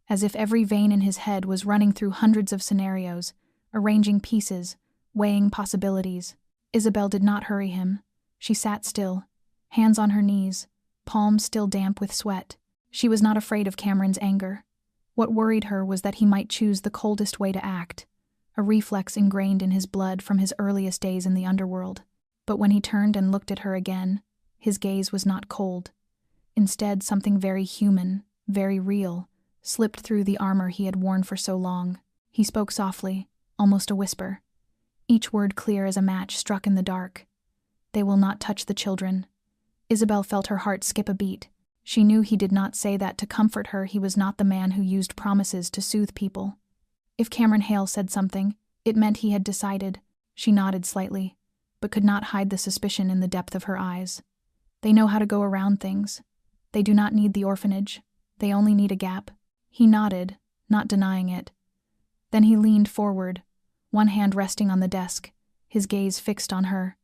as if every vein in his head was running through hundreds of scenarios, arranging pieces, weighing possibilities. Isabel did not hurry him. She sat still, hands on her knees, palms still damp with sweat. She was not afraid of Cameron's anger. What worried her was that he might choose the coldest way to act, a reflex ingrained in his blood from his earliest days in the underworld. But when he turned and looked at her again, his gaze was not cold. Instead, something very human, very real, slipped through the armor he had worn for so long. He spoke softly, almost a whisper, each word clear as a match struck in the dark. "They will not touch the children." Isabel felt her heart skip a beat. She knew he did not say that to comfort her. He was not the man who used promises to soothe people. If Cameron Hale said something, it meant he had decided. She nodded slightly, but could not hide the suspicion in the depth of her eyes. They know how to go around things. They do not need the orphanage. They only need a gap. He nodded, not denying it. Then he leaned forward, one hand resting on the desk, his gaze fixed on her.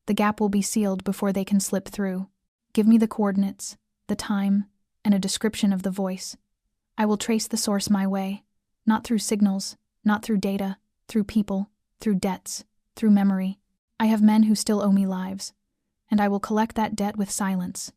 "The gap will be sealed before they can slip through. Give me the coordinates, the time, and a description of the voice. I will trace the source my way, not through signals, not through data, through people, through debts, through memory. I have men who still owe me lives, and I will collect that debt with silence."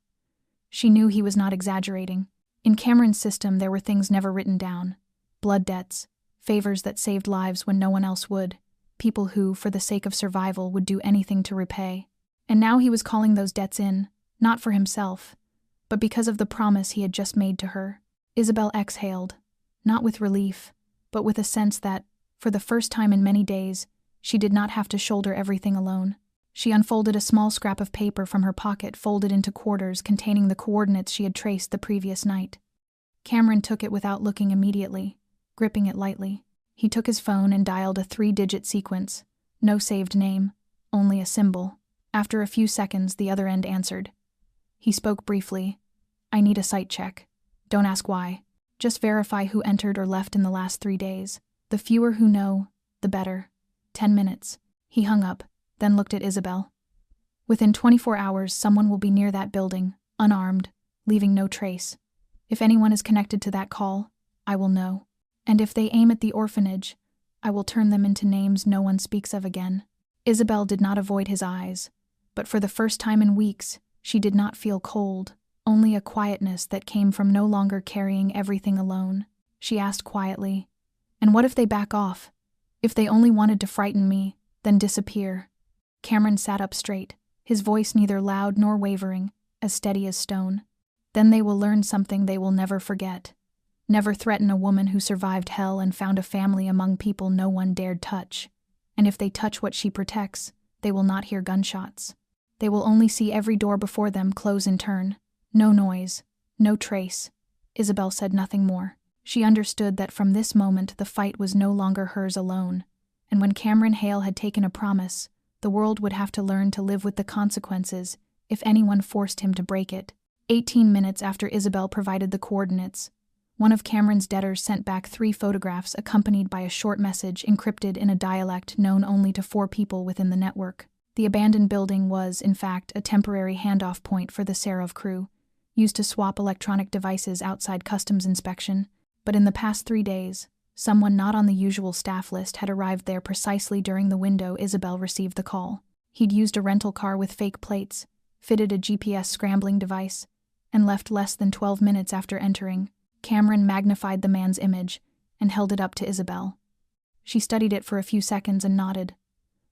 She knew he was not exaggerating. In Cameron's system there were things never written down. Blood debts, favors that saved lives when no one else would, people who, for the sake of survival, would do anything to repay. And now he was calling those debts in, not for himself, but because of the promise he had just made to her. Isabel exhaled, not with relief, but with a sense that, for the first time in many days, she did not have to shoulder everything alone. She unfolded a small scrap of paper from her pocket, folded into quarters, containing the coordinates she had traced the previous night. Cameron took it without looking immediately, gripping it lightly. He took his phone and dialed a 3-digit sequence. No saved name, only a symbol. After a few seconds, the other end answered. He spoke briefly. "I need a site check. Don't ask why. Just verify who entered or left in the last 3 days. The fewer who know, the better. 10 minutes. He hung up, then looked at Isabel. "Within 24 hours, someone will be near that building, unarmed, leaving no trace. If anyone is connected to that call, I will know. And if they aim at the orphanage, I will turn them into names no one speaks of again." Isabel did not avoid his eyes, but for the first time in weeks, she did not feel cold, only a quietness that came from no longer carrying everything alone. She asked quietly, "And what if they back off? If they only wanted to frighten me, then disappear?" Cameron sat up straight, his voice neither loud nor wavering, as steady as stone. "Then they will learn something they will never forget. Never threaten a woman who survived hell and found a family among people no one dared touch. And if they touch what she protects, they will not hear gunshots. They will only see every door before them close in turn. No noise, no trace." Isabel said nothing more. She understood that from this moment the fight was no longer hers alone, and when Cameron Hale had taken a promise, the world would have to learn to live with the consequences if anyone forced him to break it. 18 minutes after Isabel provided the coordinates, one of Cameron's debtors sent back 3 photographs accompanied by a short message encrypted in a dialect known only to 4 people within the network. The abandoned building was, in fact, a temporary handoff point for the Serov crew, used to swap electronic devices outside customs inspection, but in the past 3 days, someone not on the usual staff list had arrived there precisely during the window Isabel received the call. He'd used a rental car with fake plates, fitted a GPS scrambling device, and left less than 12 minutes after entering. Cameron magnified the man's image and held it up to Isabel. She studied it for a few seconds and nodded.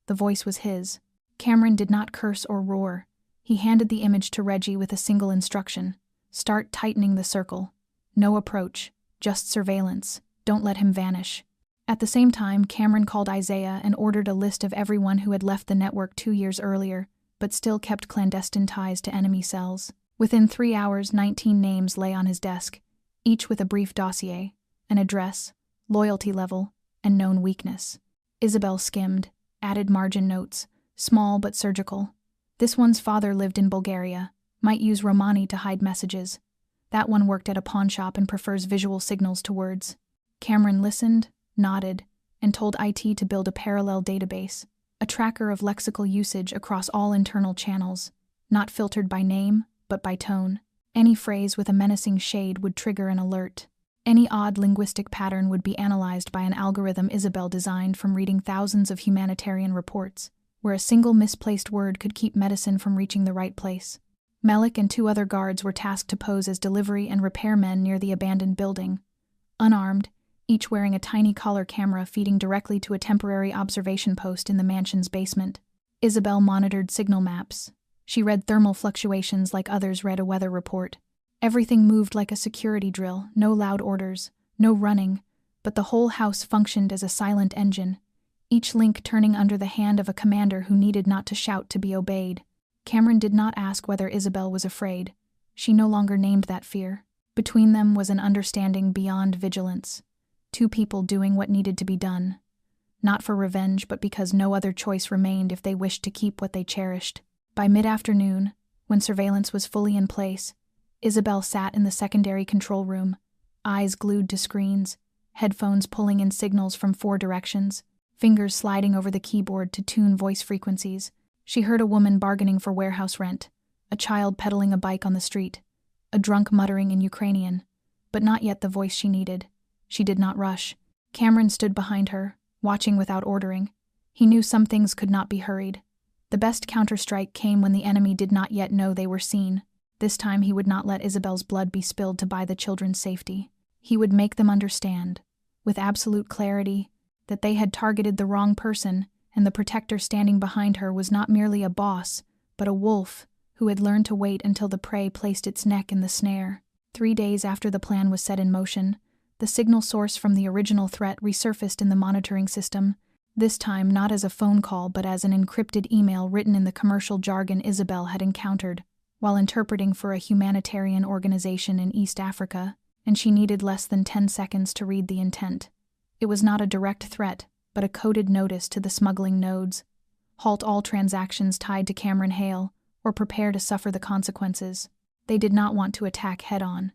The voice was his. Cameron did not curse or roar. He handed the image to Reggie with a single instruction. "Start tightening the circle. No approach, just surveillance. Don't let him vanish." At the same time, Cameron called Isaiah and ordered a list of everyone who had left the network 2 years earlier, but still kept clandestine ties to enemy cells. Within 3 hours, 19 names lay on his desk, each with a brief dossier, an address, loyalty level, and known weakness. Isabel skimmed, added margin notes, small but surgical. This one's father lived in Bulgaria, might use Romani to hide messages. That one worked at a pawn shop and prefers visual signals to words. Cameron listened, nodded, and told IT to build a parallel database, a tracker of lexical usage across all internal channels, not filtered by name, but by tone. Any phrase with a menacing shade would trigger an alert. Any odd linguistic pattern would be analyzed by an algorithm Isabel designed from reading thousands of humanitarian reports, where a single misplaced word could keep medicine from reaching the right place. Malik and 2 other guards were tasked to pose as delivery and repair men near the abandoned building. Unarmed, each wearing a tiny collar camera feeding directly to a temporary observation post in the mansion's basement. Isabel monitored signal maps. She read thermal fluctuations like others read a weather report. Everything moved like a security drill, no loud orders, no running, but the whole house functioned as a silent engine, each link turning under the hand of a commander who needed not to shout to be obeyed. Cameron did not ask whether Isabel was afraid. She no longer named that fear. Between them was an understanding beyond vigilance. 2 people doing what needed to be done. Not for revenge, but because no other choice remained if they wished to keep what they cherished. By mid-afternoon, when surveillance was fully in place, Isabel sat in the secondary control room, eyes glued to screens, headphones pulling in signals from 4 directions, fingers sliding over the keyboard to tune voice frequencies. She heard a woman bargaining for warehouse rent, a child pedaling a bike on the street, a drunk muttering in Ukrainian, but not yet the voice she needed. She did not rush. Cameron stood behind her, watching without ordering. He knew some things could not be hurried. The best counterstrike came when the enemy did not yet know they were seen. This time he would not let Isabel's blood be spilled to buy the children's safety. He would make them understand, with absolute clarity, that they had targeted the wrong person, and the protector standing behind her was not merely a boss, but a wolf who had learned to wait until the prey placed its neck in the snare. 3 days after the plan was set in motion, the signal source from the original threat resurfaced in the monitoring system, this time not as a phone call but as an encrypted email written in the commercial jargon Isabel had encountered while interpreting for a humanitarian organization in East Africa, and she needed less than 10 seconds to read the intent. It was not a direct threat, but a coded notice to the smuggling nodes. Halt all transactions tied to Cameron Hale, or prepare to suffer the consequences. They did not want to attack head-on.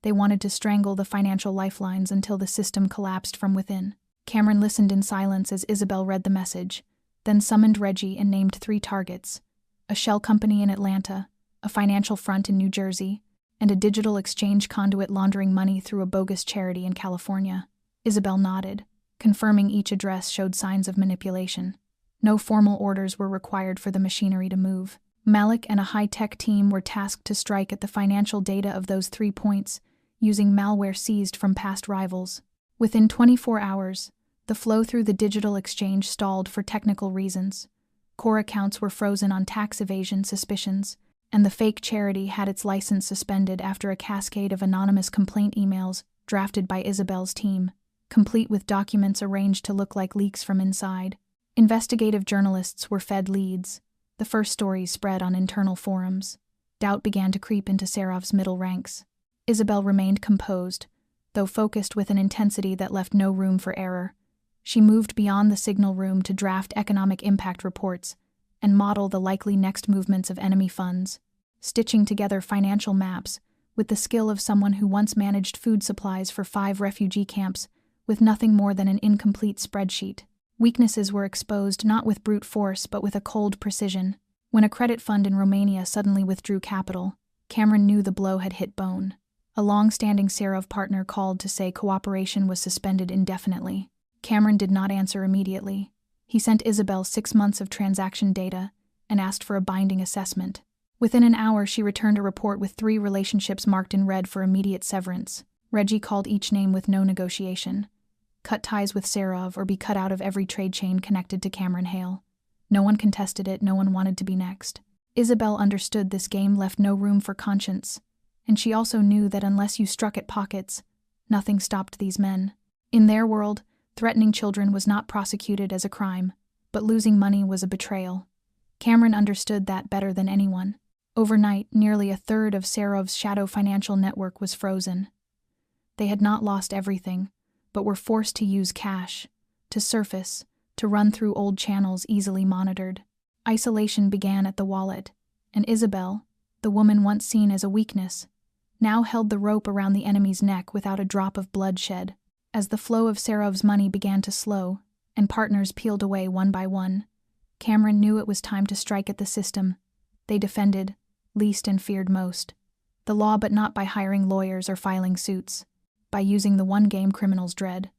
They wanted to strangle the financial lifelines until the system collapsed from within. Cameron listened in silence as Isabel read the message, then summoned Reggie and named 3 targets: a shell company in Atlanta, a financial front in New Jersey, and a digital exchange conduit laundering money through a bogus charity in California. Isabel nodded, confirming each address showed signs of manipulation. No formal orders were required for the machinery to move. Malik and a high-tech team were tasked to strike at the financial data of those 3 points, using malware seized from past rivals. Within 24 hours, the flow through the digital exchange stalled for technical reasons. Core accounts were frozen on tax evasion suspicions, and the fake charity had its license suspended after a cascade of anonymous complaint emails drafted by Isabel's team, complete with documents arranged to look like leaks from inside. Investigative journalists were fed leads. The first stories spread on internal forums. Doubt began to creep into Serov's middle ranks. Isabel remained composed, though focused with an intensity that left no room for error. She moved beyond the signal room to draft economic impact reports and model the likely next movements of enemy funds, stitching together financial maps with the skill of someone who once managed food supplies for 5 refugee camps with nothing more than an incomplete spreadsheet. Weaknesses were exposed not with brute force but with a cold precision. When a credit fund in Romania suddenly withdrew capital, Cameron knew the blow had hit bone. A long-standing Serov partner called to say cooperation was suspended indefinitely. Cameron did not answer immediately. He sent Isabel 6 months of transaction data and asked for a binding assessment. Within an hour, she returned a report with 3 relationships marked in red for immediate severance. Reggie called each name with no negotiation. Cut ties with Serov or be cut out of every trade chain connected to Cameron Hale. No one contested it, no one wanted to be next. Isabel understood this game left no room for conscience, and she also knew that unless you struck at pockets, nothing stopped these men. In their world, threatening children was not prosecuted as a crime, but losing money was a betrayal. Cameron understood that better than anyone. Overnight, nearly a third of Serov's shadow financial network was frozen. They had not lost everything, but were forced to use cash, to surface, to run through old channels easily monitored. Isolation began at the wallet, and Isabel, the woman once seen as a weakness, now held the rope around the enemy's neck without a drop of blood shed. As the flow of Serov's money began to slow, and partners peeled away one by one, Cameron knew it was time to strike at the system they defended, least and feared most. The law, but not by hiring lawyers or filing suits. By using the one game criminals dread.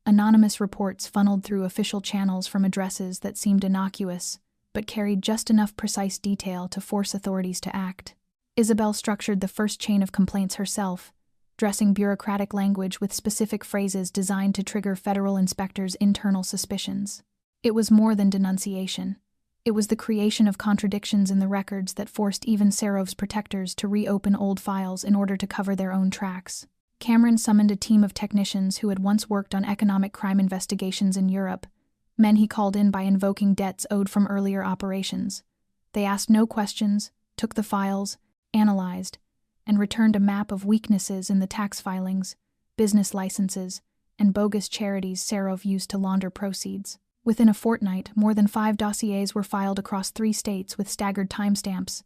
Anonymous reports funneled through official channels from addresses that seemed innocuous, but carried just enough precise detail to force authorities to act. Isabel structured the first chain of complaints herself, dressing bureaucratic language with specific phrases designed to trigger federal inspectors' internal suspicions. It was more than denunciation. It was the creation of contradictions in the records that forced even Serov's protectors to reopen old files in order to cover their own tracks. Cameron summoned a team of technicians who had once worked on economic crime investigations in Europe, men he called in by invoking debts owed from earlier operations. They asked no questions, took the files, analyzed, and returned a map of weaknesses in the tax filings, business licenses, and bogus charities Serov used to launder proceeds. Within a fortnight, more than 5 dossiers were filed across 3 states with staggered timestamps,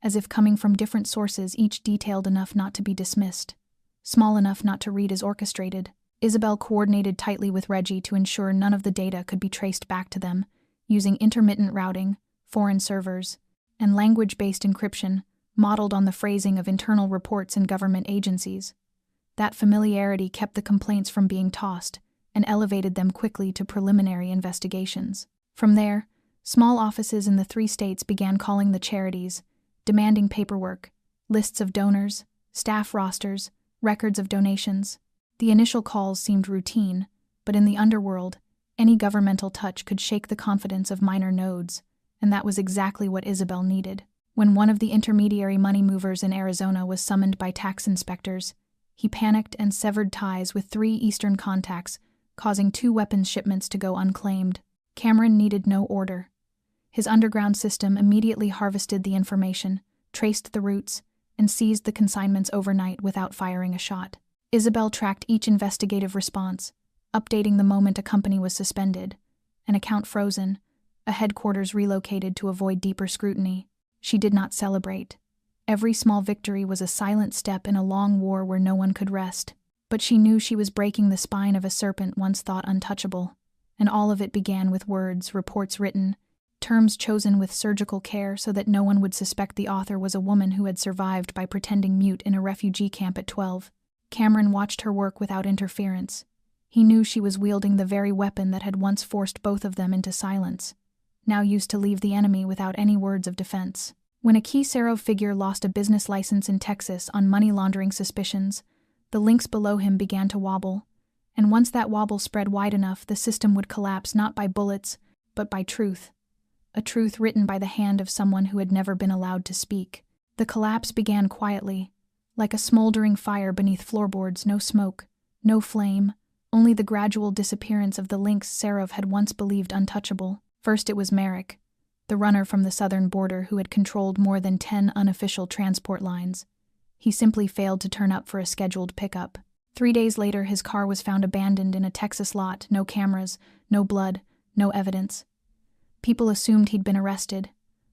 as if coming from different sources, each detailed enough not to be dismissed, small enough not to read as orchestrated. Isabel coordinated tightly with Reggie to ensure none of the data could be traced back to them, using intermittent routing, foreign servers, and language-based encryption modeled on the phrasing of internal reports in government agencies. That familiarity kept the complaints from being tossed and elevated them quickly to preliminary investigations. From there, small offices in the 3 states began calling the charities, demanding paperwork, lists of donors, staff rosters, records of donations. The initial calls seemed routine, but in the underworld, any governmental touch could shake the confidence of minor nodes, and that was exactly what Isabel needed. When one of the intermediary money movers in Arizona was summoned by tax inspectors, he panicked and severed ties with 3 Eastern contacts, causing 2 weapons shipments to go unclaimed. Cameron needed no order. His underground system immediately harvested the information, traced the routes, and seized the consignments overnight without firing a shot. Isabel tracked each investigative response, updating the moment a company was suspended, an account frozen, a headquarters relocated to avoid deeper scrutiny. She did not celebrate. Every small victory was a silent step in a long war where no one could rest. But she knew she was breaking the spine of a serpent once thought untouchable, and all of it began with words, reports written, terms chosen with surgical care so that no one would suspect the author was a woman who had survived by pretending mute in a refugee camp at 12. Cameron watched her work without interference. He knew she was wielding the very weapon that had once forced both of them into silence, now used to leave the enemy without any words of defense. When a key Serov figure lost a business license in Texas on money laundering suspicions, the links below him began to wobble, and once that wobble spread wide enough, the system would collapse not by bullets, but by truth. A truth written by the hand of someone who had never been allowed to speak. The collapse began quietly, like a smoldering fire beneath floorboards, no smoke, no flame, only the gradual disappearance of the links Serov had once believed untouchable. First it was Merrick, the runner from the southern border who had controlled more than 10 unofficial transport lines. He simply failed to turn up for a scheduled pickup. 3 days later, his car was found abandoned in a Texas lot, no cameras, no blood, no evidence. People assumed he'd been arrested,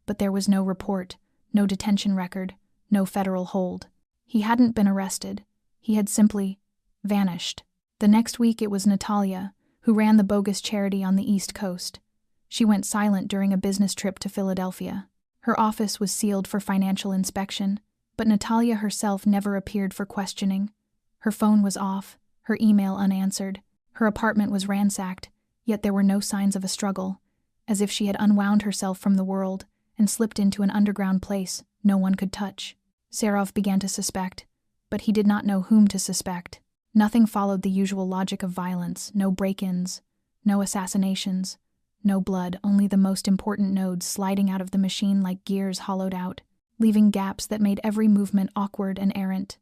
but there was no report, no detention record, no federal hold. He hadn't been arrested. He had simply vanished. The next week it was Natalia, who ran the bogus charity on the East Coast. She went silent during a business trip to Philadelphia. Her office was sealed for financial inspection, but Natalia herself never appeared for questioning. Her phone was off, her email unanswered, her apartment was ransacked, yet there were no signs of a struggle, as if she had unwound herself from the world and slipped into an underground place no one could touch. Serov began to suspect, but he did not know whom to suspect. Nothing followed the usual logic of violence, no break-ins, no assassinations, no blood, only the most important nodes sliding out of the machine like gears hollowed out, leaving gaps that made every movement awkward and errant.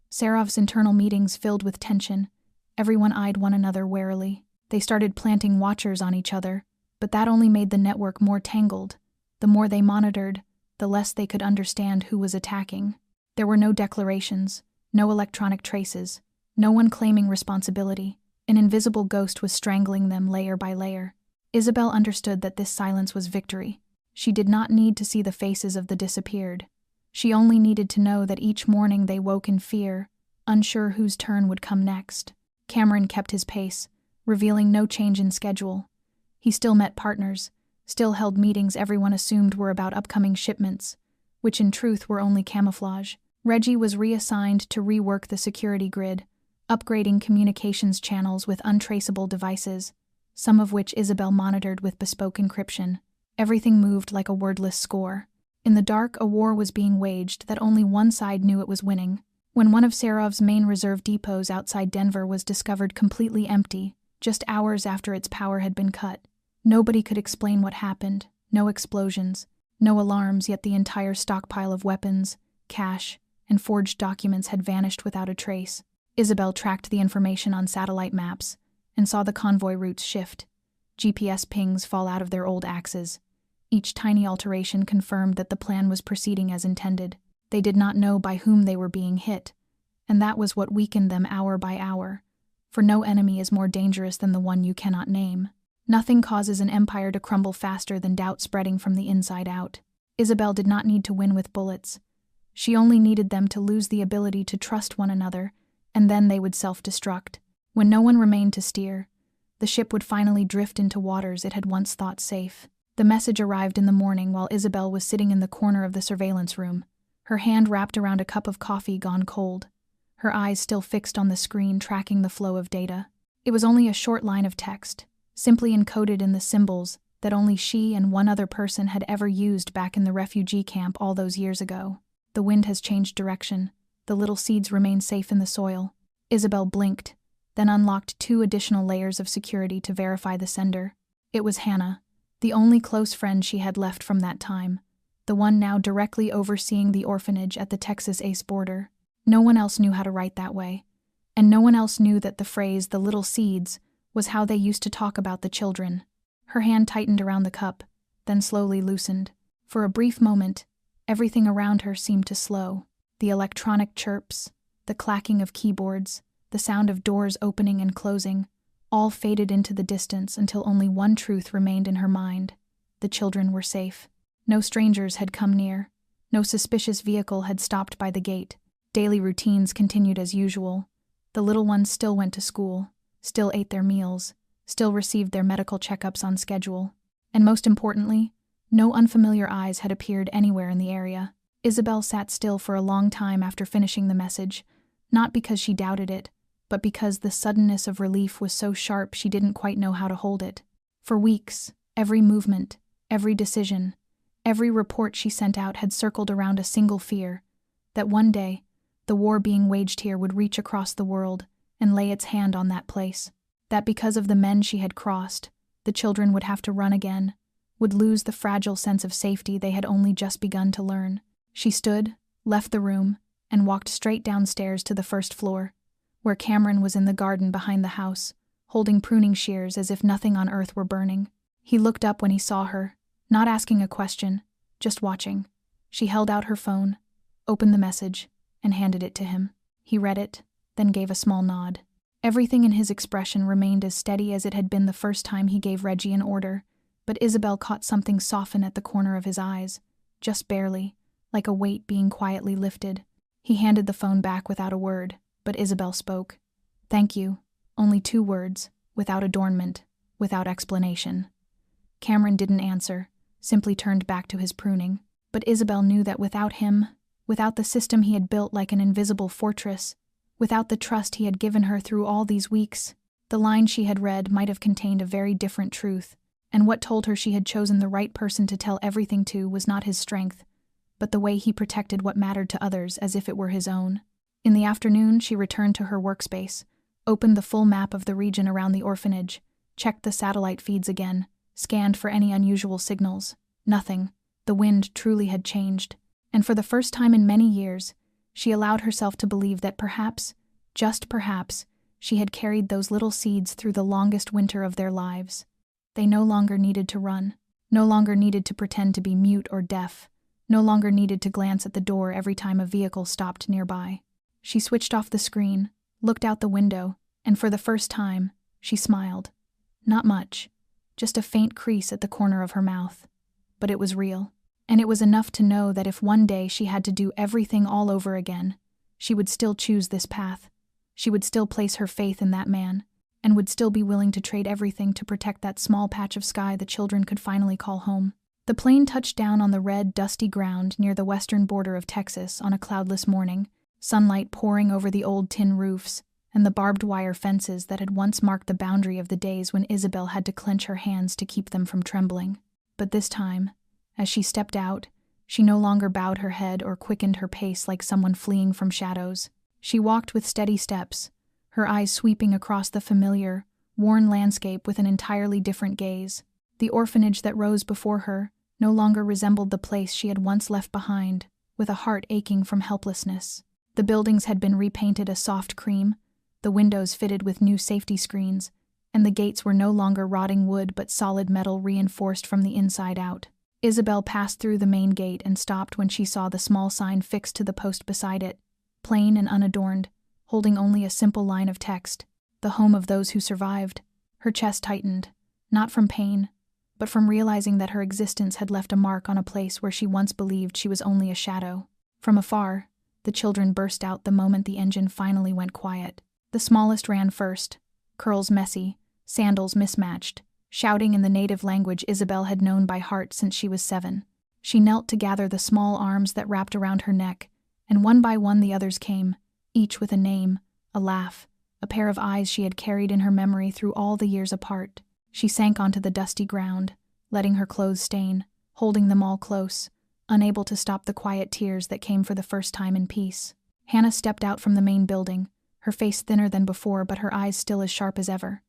Serov's internal meetings filled with tension. Everyone eyed one another warily. They started planting watchers on each other, but that only made the network more tangled. The more they monitored, the less they could understand who was attacking. There were no declarations, no electronic traces, no one claiming responsibility. An invisible ghost was strangling them layer by layer. Isabel understood that this silence was victory. She did not need to see the faces of the disappeared. She only needed to know that each morning they woke in fear, unsure whose turn would come next. Cameron kept his pace, revealing no change in schedule. He still met partners, still held meetings everyone assumed were about upcoming shipments, which in truth were only camouflage. Reggie was reassigned to rework the security grid, upgrading communications channels with untraceable devices, some of which Isabel monitored with bespoke encryption. Everything moved like a wordless score. In the dark, a war was being waged that only one side knew it was winning. When one of Serov's main reserve depots outside Denver was discovered completely empty, just hours after its power had been cut, nobody could explain what happened. No explosions, no alarms, yet the entire stockpile of weapons, cash, and forged documents had vanished without a trace. Isabel tracked the information on satellite maps and saw the convoy routes shift. GPS pings fall out of their old axes. Each tiny alteration confirmed that the plan was proceeding as intended. They did not know by whom they were being hit, and that was what weakened them hour by hour, for no enemy is more dangerous than the one you cannot name. Nothing causes an empire to crumble faster than doubt spreading from the inside out. Isabel did not need to win with bullets. She only needed them to lose the ability to trust one another, and then they would self-destruct. When no one remained to steer, the ship would finally drift into waters it had once thought safe. The message arrived in the morning while Isabel was sitting in the corner of the surveillance room, her hand wrapped around a cup of coffee gone cold, her eyes still fixed on the screen tracking the flow of data. It was only a short line of text, simply encoded in the symbols that only she and one other person had ever used back in the refugee camp all those years ago. The wind has changed direction. The little seeds remain safe in the soil. Isabel blinked, then unlocked 2 additional layers of security to verify the sender. It was Hannah, the only close friend she had left from that time, the one now directly overseeing the orphanage at the Texas-Ace border. No one else knew how to write that way, and no one else knew that the phrase, "the little seeds," was how they used to talk about the children. Her hand tightened around the cup, then slowly loosened. For a brief moment, everything around her seemed to slow. The electronic chirps, the clacking of keyboards, the sound of doors opening and closing, all faded into the distance until only one truth remained in her mind. The children were safe. No strangers had come near. No suspicious vehicle had stopped by the gate. Daily routines continued as usual. The little ones still went to school, still ate their meals, still received their medical checkups on schedule. And most importantly, no unfamiliar eyes had appeared anywhere in the area. Isabel sat still for a long time after finishing the message, not because she doubted it, but because the suddenness of relief was so sharp she didn't quite know how to hold it. For weeks, every movement, every decision, every report she sent out had circled around a single fear, that one day, the war being waged here would reach across the world and lay its hand on that place. That because of the men she had crossed, the children would have to run again, would lose the fragile sense of safety they had only just begun to learn. She stood, left the room, and walked straight downstairs to the first floor, where Cameron was in the garden behind the house, holding pruning shears as if nothing on earth were burning. He looked up when he saw her, not asking a question, just watching. She held out her phone, opened the message, and handed it to him. He read it, then gave a small nod. Everything in his expression remained as steady as it had been the first time he gave Reggie an order, but Isabel caught something soften at the corner of his eyes, just barely, like a weight being quietly lifted. He handed the phone back without a word, but Isabel spoke. "Thank you." Only 2 words, without adornment, without explanation. Cameron didn't answer, simply turned back to his pruning. But Isabel knew that without him, without the system he had built like an invisible fortress, without the trust he had given her through all these weeks, the line she had read might have contained a very different truth, and what told her she had chosen the right person to tell everything to was not his strength, but the way he protected what mattered to others as if it were his own. In the afternoon, she returned to her workspace, opened the full map of the region around the orphanage, checked the satellite feeds again, scanned for any unusual signals. Nothing. The wind truly had changed, and for the first time in many years, she allowed herself to believe that perhaps, just perhaps, she had carried those little seeds through the longest winter of their lives. They no longer needed to run, no longer needed to pretend to be mute or deaf, no longer needed to glance at the door every time a vehicle stopped nearby. She switched off the screen, looked out the window, and for the first time, she smiled. Not much, just a faint crease at the corner of her mouth. But it was real, and it was enough to know that if one day she had to do everything all over again, she would still choose this path. She would still place her faith in that man, and would still be willing to trade everything to protect that small patch of sky the children could finally call home. The plane touched down on the red, dusty ground near the western border of Texas on a cloudless morning, sunlight pouring over the old tin roofs and the barbed wire fences that had once marked the boundary of the days when Isabel had to clench her hands to keep them from trembling. But this time, as she stepped out, She no longer bowed her head or quickened her pace like someone fleeing from shadows. She walked with steady steps, her eyes sweeping across the familiar, worn landscape with an entirely different gaze. The orphanage that rose before her no longer resembled the place she had once left behind, with a heart aching from helplessness. The buildings had been repainted a soft cream, the windows fitted with new safety screens, and the gates were no longer rotting wood but solid metal reinforced from the inside out. Isabel passed through the main gate and stopped when she saw the small sign fixed to the post beside it, plain and unadorned, holding only a simple line of text, "The home of those who survived." Her chest tightened, not from pain, but from realizing that her existence had left a mark on a place where she once believed she was only a shadow. From afar, the children burst out the moment the engine finally went quiet. The smallest ran first, curls messy, sandals mismatched, shouting in the native language Isabel had known by heart since she was 7. She knelt to gather the small arms that wrapped around her neck, and one by one the others came, each with a name, a laugh, a pair of eyes she had carried in her memory through all the years apart. She sank onto the dusty ground, letting her clothes stain, holding them all close, unable to stop the quiet tears that came for the first time in peace. Hannah stepped out from the main building, her face thinner than before but her eyes still as sharp as ever.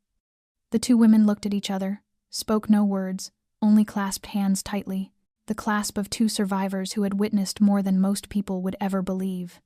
The two women looked at each other, spoke no words, only clasped hands tightly, the clasp of two survivors who had witnessed more than most people would ever believe.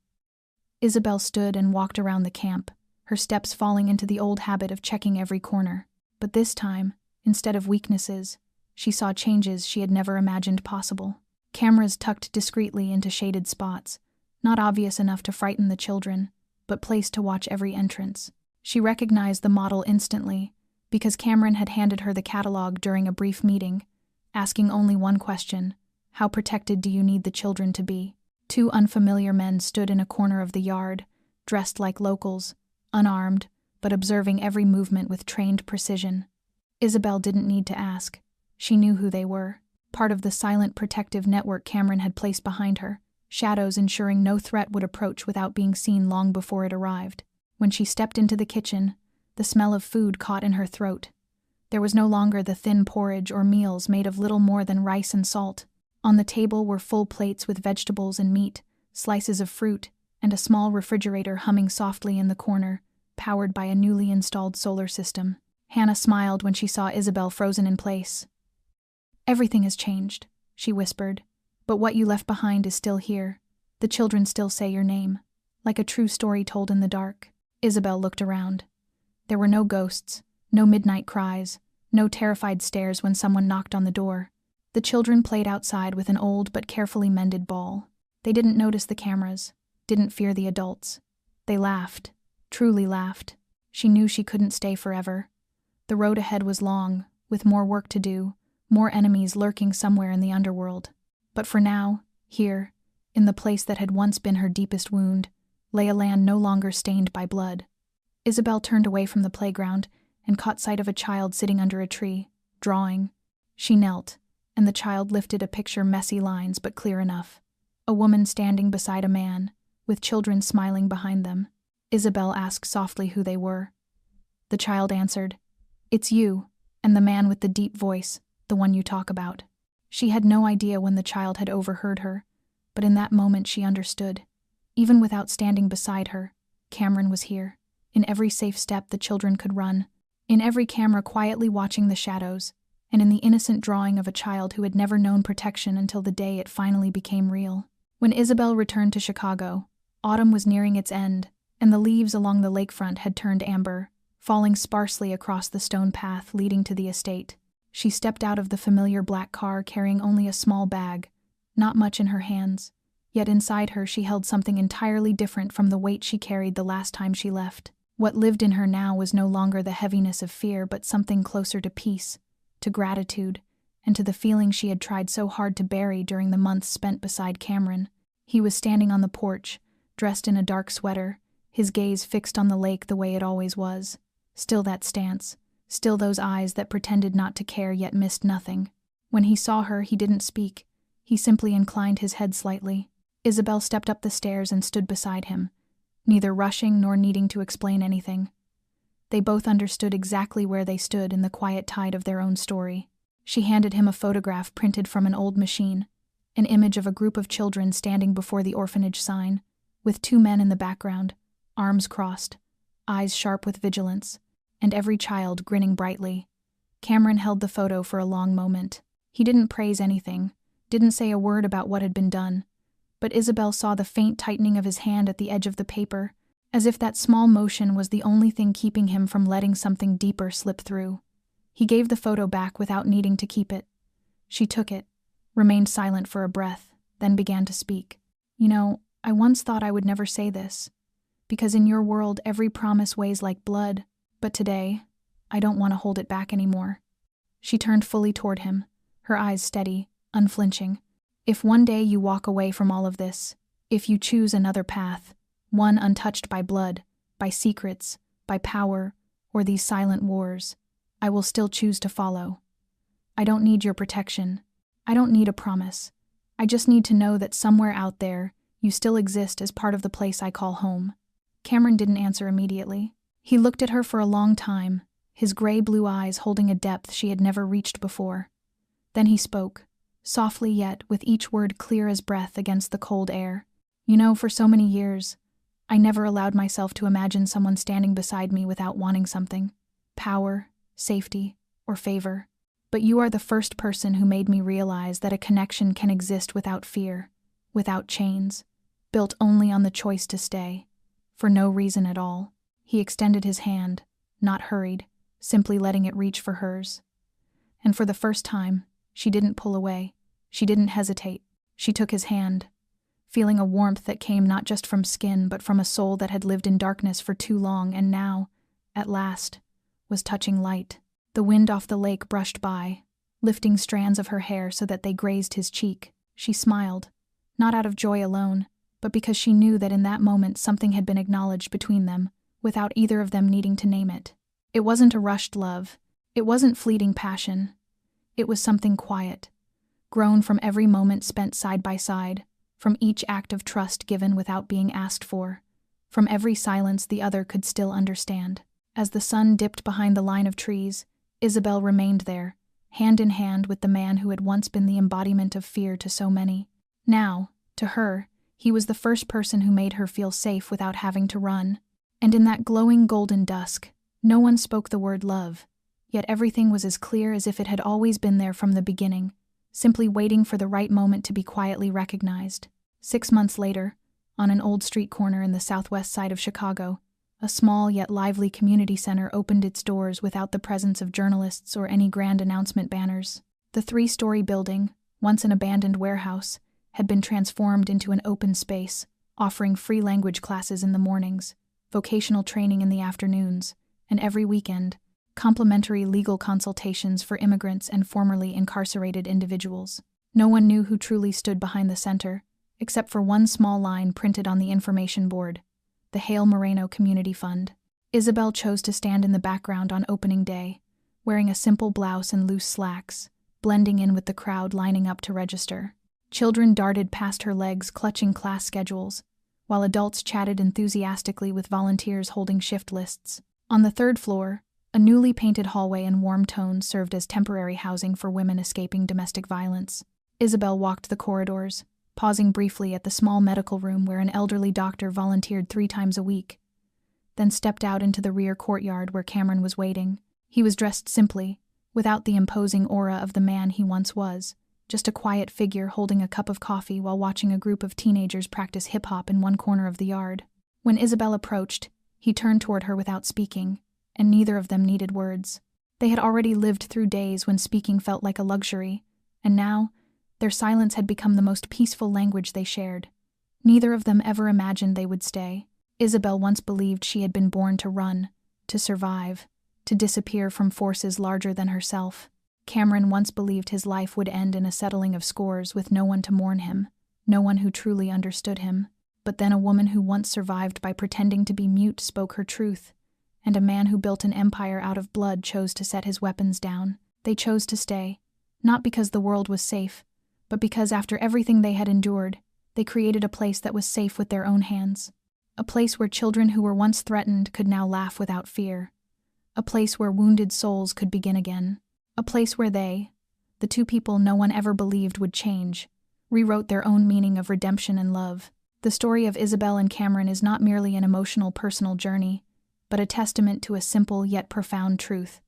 Isabel stood and walked around the camp, her steps falling into the old habit of checking every corner. But this time, instead of weaknesses, she saw changes she had never imagined possible. Cameras tucked discreetly into shaded spots, not obvious enough to frighten the children, but placed to watch every entrance. She recognized the model instantly, because Cameron had handed her the catalog during a brief meeting, asking only one question: how protected do you need the children to be? Two unfamiliar men stood in a corner of the yard, dressed like locals, unarmed, but observing every movement with trained precision. Isabel didn't need to ask. She knew who they were, part of the silent protective network Cameron had placed behind her, shadows ensuring no threat would approach without being seen long before it arrived. When she stepped into the kitchen, the smell of food caught in her throat. There was no longer the thin porridge or meals made of little more than rice and salt. On the table were full plates with vegetables and meat, slices of fruit, and a small refrigerator humming softly in the corner, powered by a newly installed solar system. Hannah smiled when she saw Isabel frozen in place. "Everything has changed," she whispered, "but what you left behind is still here. The children still say your name, like a true story told in the dark." Isabel looked around. There were no ghosts, no midnight cries, no terrified stares when someone knocked on the door. The children played outside with an old but carefully mended ball. They didn't notice the cameras, didn't fear the adults. They laughed, truly laughed. She knew she couldn't stay forever. The road ahead was long, with more work to do, more enemies lurking somewhere in the underworld. But for now, here, in the place that had once been her deepest wound, lay a land no longer stained by blood. Isabel turned away from the playground and caught sight of a child sitting under a tree, drawing. She knelt, and the child lifted a picture, messy lines but clear enough. A woman standing beside a man, with children smiling behind them. Isabel asked softly who they were. The child answered, "It's you, and the man with the deep voice, the one you talk about." She had no idea when the child had overheard her, but in that moment she understood. Even without standing beside her, Cameron was here, in every safe step the children could run, in every camera quietly watching the shadows, and in the innocent drawing of a child who had never known protection until the day it finally became real. When Isabel returned to Chicago, autumn was nearing its end, and the leaves along the lakefront had turned amber, falling sparsely across the stone path leading to the estate. She stepped out of the familiar black car carrying only a small bag, not much in her hands, yet inside her she held something entirely different from the weight she carried the last time she left. What lived in her now was no longer the heaviness of fear but something closer to peace, to gratitude, and to the feeling she had tried so hard to bury during the months spent beside Cameron. He was standing on the porch, dressed in a dark sweater, his gaze fixed on the lake the way it always was. Still that stance, still those eyes that pretended not to care yet missed nothing. When he saw her, he didn't speak. He simply inclined his head slightly. Isabel stepped up the stairs and stood beside him, neither rushing nor needing to explain anything. They both understood exactly where they stood in the quiet tide of their own story. She handed him a photograph printed from an old machine, an image of a group of children standing before the orphanage sign, with two men in the background, arms crossed, eyes sharp with vigilance, and every child grinning brightly. Cameron held the photo for a long moment. He didn't praise anything, didn't say a word about what had been done, but Isabel saw the faint tightening of his hand at the edge of the paper, as if that small motion was the only thing keeping him from letting something deeper slip through. He gave the photo back without needing to keep it. She took it, remained silent for a breath, then began to speak. "You know, I once thought I would never say this, because in your world every promise weighs like blood, but today, I don't want to hold it back anymore." She turned fully toward him, her eyes steady, unflinching. "If one day you walk away from all of this, if you choose another path, one untouched by blood, by secrets, by power, or these silent wars, I will still choose to follow. I don't need your protection. I don't need a promise. I just need to know that somewhere out there, you still exist as part of the place I call home." Cameron didn't answer immediately. He looked at her for a long time, his gray-blue eyes holding a depth she had never reached before. Then he spoke, softly yet with each word clear as breath against the cold air. "You know, for so many years, I never allowed myself to imagine someone standing beside me without wanting something. Power, safety, or favor. But you are the first person who made me realize that a connection can exist without fear, without chains, built only on the choice to stay, for no reason at all." He extended his hand, not hurried, simply letting it reach for hers. And for the first time, she didn't pull away. She didn't hesitate. She took his hand, feeling a warmth that came not just from skin but from a soul that had lived in darkness for too long and now, at last, was touching light. The wind off the lake brushed by, lifting strands of her hair so that they grazed his cheek. She smiled, not out of joy alone, but because she knew that in that moment something had been acknowledged between them, without either of them needing to name it. It wasn't a rushed love. It wasn't fleeting passion. It was something quiet, grown from every moment spent side by side, from each act of trust given without being asked for, from every silence the other could still understand. As the sun dipped behind the line of trees, Isabel remained there, hand in hand with the man who had once been the embodiment of fear to so many. Now, to her, he was the first person who made her feel safe without having to run. And in that glowing golden dusk, no one spoke the word love, yet everything was as clear as if it had always been there from the beginning, simply waiting for the right moment to be quietly recognized. 6 months later, on an old street corner in the southwest side of Chicago, a small yet lively community center opened its doors without the presence of journalists or any grand announcement banners. The 3-story building, once an abandoned warehouse, had been transformed into an open space, offering free language classes in the mornings, vocational training in the afternoons, and every weekend, complimentary legal consultations for immigrants and formerly incarcerated individuals. No one knew who truly stood behind the center, except for one small line printed on the information board: the Hale Moreno Community Fund. Isabel chose to stand in the background on opening day, wearing a simple blouse and loose slacks, blending in with the crowd lining up to register. Children darted past her legs clutching class schedules, while adults chatted enthusiastically with volunteers holding shift lists. On the 3rd floor, a newly painted hallway in warm tones served as temporary housing for women escaping domestic violence. Isabel walked the corridors, pausing briefly at the small medical room where an elderly doctor volunteered 3 times a week, then stepped out into the rear courtyard where Cameron was waiting. He was dressed simply, without the imposing aura of the man he once was, just a quiet figure holding a cup of coffee while watching a group of teenagers practice hip-hop in one corner of the yard. When Isabel approached, he turned toward her without speaking, and neither of them needed words. They had already lived through days when speaking felt like a luxury, and now, their silence had become the most peaceful language they shared. Neither of them ever imagined they would stay. Isabel once believed she had been born to run, to survive, to disappear from forces larger than herself. Cameron once believed his life would end in a settling of scores with no one to mourn him, no one who truly understood him. But then a woman who once survived by pretending to be mute spoke her truth, and a man who built an empire out of blood chose to set his weapons down. They chose to stay, not because the world was safe, but because after everything they had endured, they created a place that was safe with their own hands. A place where children who were once threatened could now laugh without fear. A place where wounded souls could begin again. A place where they, the 2 people no one ever believed would change, rewrote their own meaning of redemption and love. The story of Isabel and Cameron is not merely an emotional personal journey, but a testament to a simple yet profound truth.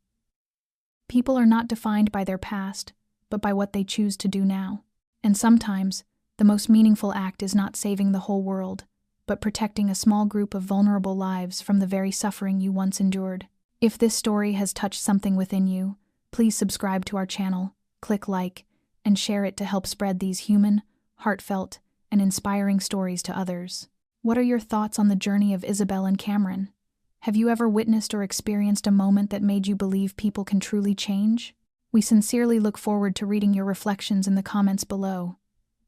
People are not defined by their past, but by what they choose to do now. And sometimes, the most meaningful act is not saving the whole world, but protecting a small group of vulnerable lives from the very suffering you once endured. If this story has touched something within you, please subscribe to our channel, click like, and share it to help spread these human, heartfelt, and inspiring stories to others. What are your thoughts on the journey of Isabel and Cameron? Have you ever witnessed or experienced a moment that made you believe people can truly change? We sincerely look forward to reading your reflections in the comments below.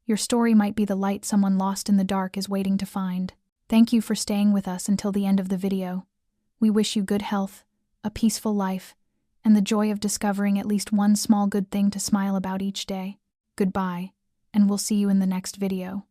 Your story might be the light someone lost in the dark is waiting to find. Thank you for staying with us until the end of the video. We wish you good health, a peaceful life, and the joy of discovering at least one small good thing to smile about each day. Goodbye, and we'll see you in the next video.